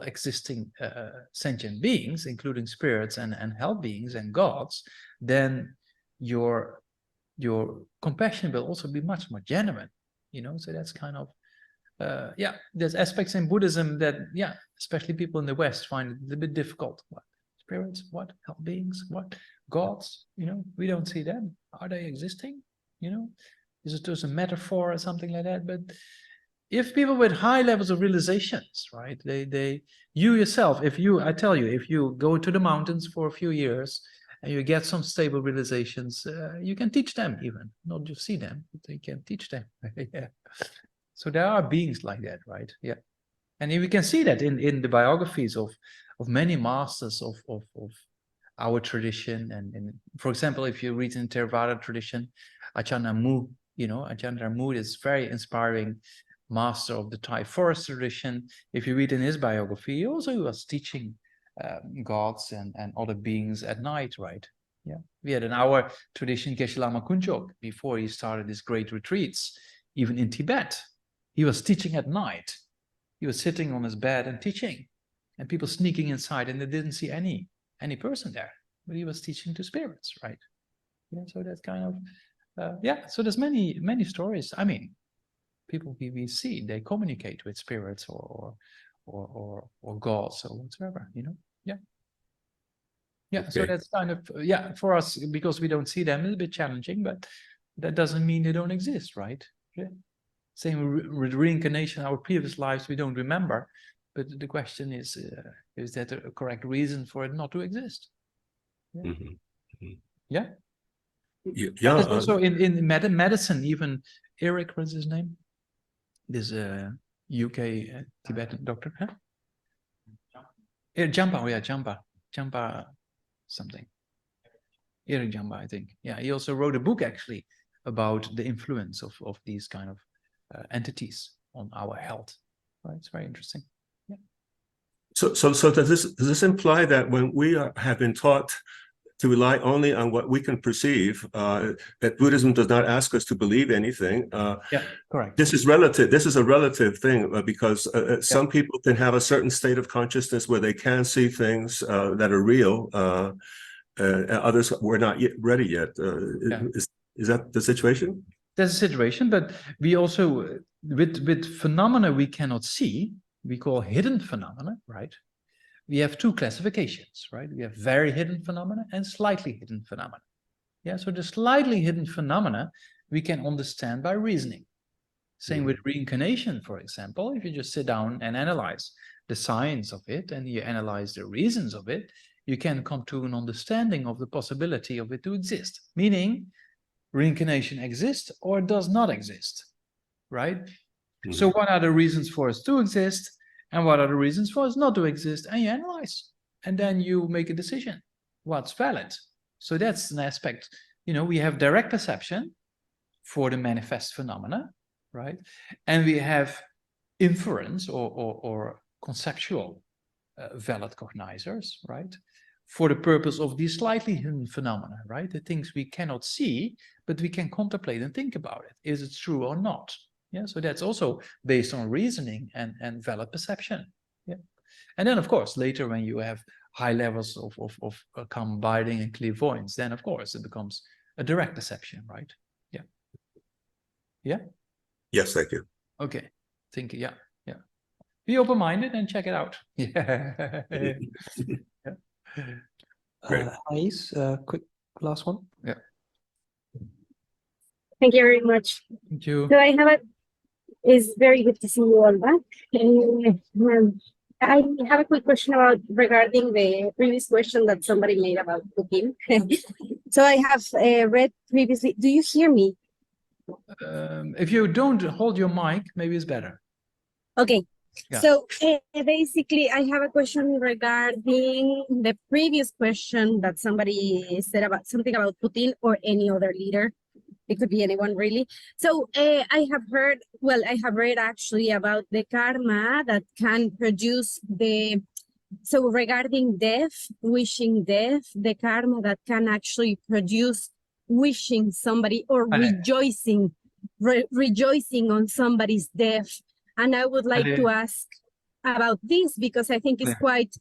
existing sentient beings, including spirits and hell beings and gods, then your compassion will also be much more genuine, you know. So that's kind of there's aspects in Buddhism that especially people in the West find it a bit difficult. What spirits, what hell beings, what gods, you know, we don't see them. Are they existing, you know? Is it just a metaphor or something like that? But if people with high levels of realizations, right, you yourself, I tell you, if you go to the mountains for a few years and you get some stable realizations, you can teach them, even not just see them, but they can teach them. Yeah. So there are beings like that, right? Yeah. And we can see that in the biographies of many masters of our tradition. And for example, if you read in Theravada tradition, Ajahn Mu, you know, Ajahn Mu is very inspiring master of the Thai forest tradition. If you read in his biography, he also was teaching gods and other beings at night, right? Yeah. We had in our tradition Geshe Lama Kunchok, before he started his great retreats, even in Tibet, he was teaching at night. He was sitting on his bed and teaching, and people sneaking inside, and they didn't see any person there, but he was teaching to spirits, right? Yeah. So that's kind of so there's many stories. I mean, people we see, they communicate with spirits or gods or whatever, you know. Okay. So that's kind of for us, because we don't see them, it's a bit challenging, but that doesn't mean they don't exist, right? Yeah. Same with reincarnation, our previous lives we don't remember, but the question is that a correct reason for it not to exist? Yeah. Yeah. There's also in medicine, even Eric, what's his name? This UK Tibetan doctor, huh? Jampa something. Eric Jampa, I think. Yeah, he also wrote a book actually about the influence of these kind of entities on our health. Right, it's very interesting. Yeah. So does this imply that when we have been taught to rely only on what we can perceive, that Buddhism does not ask us to believe anything? Yeah, correct. This is relative. This is a relative thing because some people can have a certain state of consciousness where they can see things that are real. Others were not yet ready yet. Is that the situation? That's the situation, but we also, with phenomena we cannot see, we call hidden phenomena, right? We have two classifications, right? We have very hidden phenomena and slightly hidden phenomena. Yeah, so the slightly hidden phenomena we can understand by reasoning. Same with reincarnation, for example. If you just sit down and analyze the science of it and you analyze the reasons of it, you can come to an understanding of the possibility of it to exist, meaning reincarnation exists or does not exist, right? So what are the reasons for us to exist and what are the reasons for us not to exist? And you analyze, and then you make a decision. What's valid? So that's an aspect, we have direct perception for the manifest phenomena, right? And we have inference or conceptual valid cognizers, right? For the purpose of these slightly hidden phenomena, right? The things we cannot see, but we can contemplate and think about it. Is it true or not? Yeah, so that's also based on reasoning and valid perception. Yeah, and then of course later when you have high levels of combining and clairvoyance, then of course it becomes a direct perception, right? Yeah. Yeah. Yes, thank you. Okay. Think. Yeah. Yeah. Be open-minded and check it out. Yeah. Great. Ais, quick last one. Yeah. Thank you very much. Thank you. So it's very good to see you all back. I have a quick question regarding the previous question that somebody made about cooking. So I have read previously. Do you hear me? If you don't hold your mic, maybe it's better. Okay. Yeah. So basically, I have a question regarding the previous question that somebody said about something about Putin or any other leader. It could be anyone really. So I have read actually about the karma that can produce so regarding death, wishing death, the karma that can actually produce wishing somebody or rejoicing on somebody's death. And I would like to ask about this because I think it's quite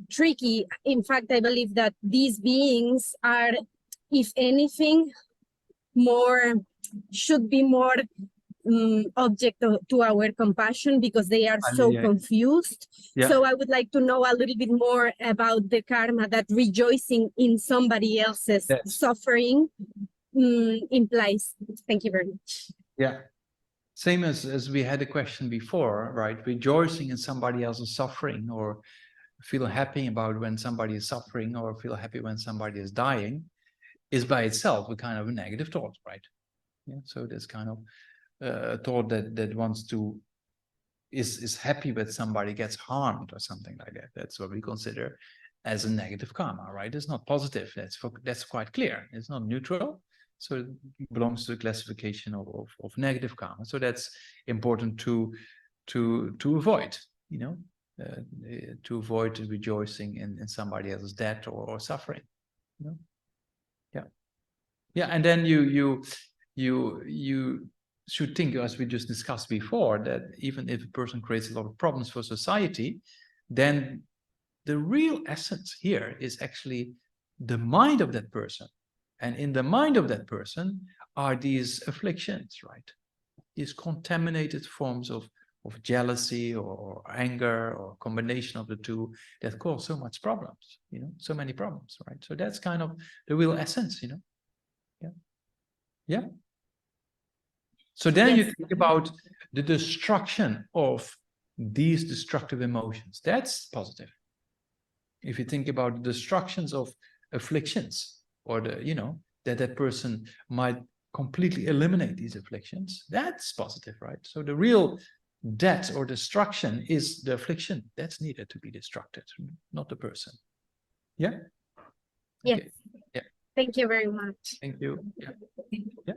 tricky. In fact, I believe that these beings are, if anything, should be more object to our compassion because they are so confused. Yeah. So I would like to know a little bit more about the karma that rejoicing in somebody else's suffering implies. Thank you very much. Yeah. Same as we had a question before, right? Rejoicing in somebody else's suffering or feel happy about when somebody is suffering or feel happy when somebody is dying is by itself a kind of a negative thought, right? Yeah. So there's kind of a thought that wants to is happy when somebody gets harmed or something like that. That's what we consider as a negative karma, right? It's not positive. That's quite clear. It's not neutral. So it belongs to the classification of negative karma. So that's important to avoid, to avoid rejoicing in somebody else's death or suffering. Yeah, and then you should think, as we just discussed before, that even if a person creates a lot of problems for society, then the real essence here is actually the mind of that person. And in the mind of that person are these afflictions, right? These contaminated forms of jealousy or anger or combination of the two that cause so much problems, so many problems, right? So that's kind of the real essence, Yeah. So then you think about the destruction of these destructive emotions. That's positive. If you think about the destructions of afflictions or that person might completely eliminate these afflictions, that's positive, right? So the real death or destruction is the affliction that's needed to be destructed, not the person. Yeah? Yes. Okay. Yeah. Thank you very much. Thank you. Yeah.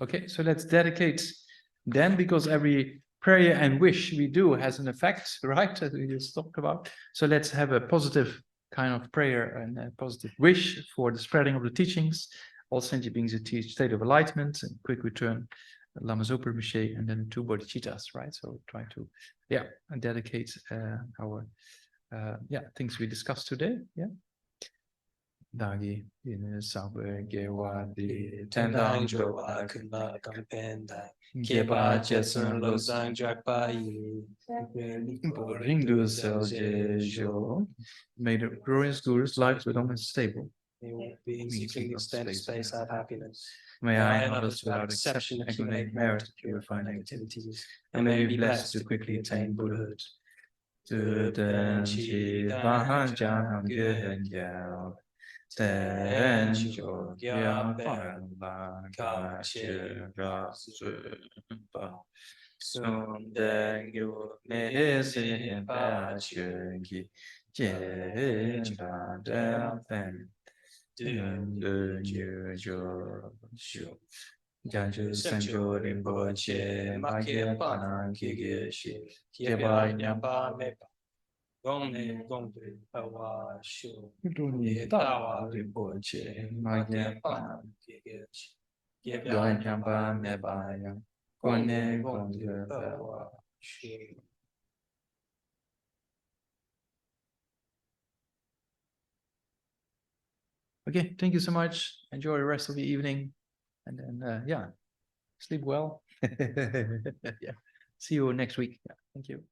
Okay, so let's dedicate then, because every prayer and wish we do has an effect, right? As we just talked about. So let's have a positive kind of prayer and a positive wish for the spreading of the teachings, all sentient beings achieve state of enlightenment and quick return, Lama Zopa Rinpoche, and then 2 bodhicittas, right? So try to, yeah, and dedicate our, things we discussed today, yeah. Dagi in Saber Gewadi Tendang Joa Kuma Kampenda Geba Keba Jetson Losang Jakpai Rindu Seljejo. May the glorious Guru's life be long and stable. beings including extended space have happiness. May I and others without exception accumulate merit to purify negativities, and may be blessed to quickly attain Buddhahood. To the Chi Bahan Janam Gyal Ten Jogya Parla Gachira Supa Sundeng Yu Nesi Bachungi Jera Delfen Dundu Yujo Shu Janju Sanjo Rinpoche Magye Panan Kigeshi Keba Nyamba Mepa Gongne Gongde Awa Shu Duni Tawa Rinpoche Magye Panan Kigeshi Keba Nyamba Mepa Gongne Gongde Awa Shu. Okay, thank you so much. Enjoy the rest of the evening. And then, sleep well. Yeah. See you next week. Yeah, thank you.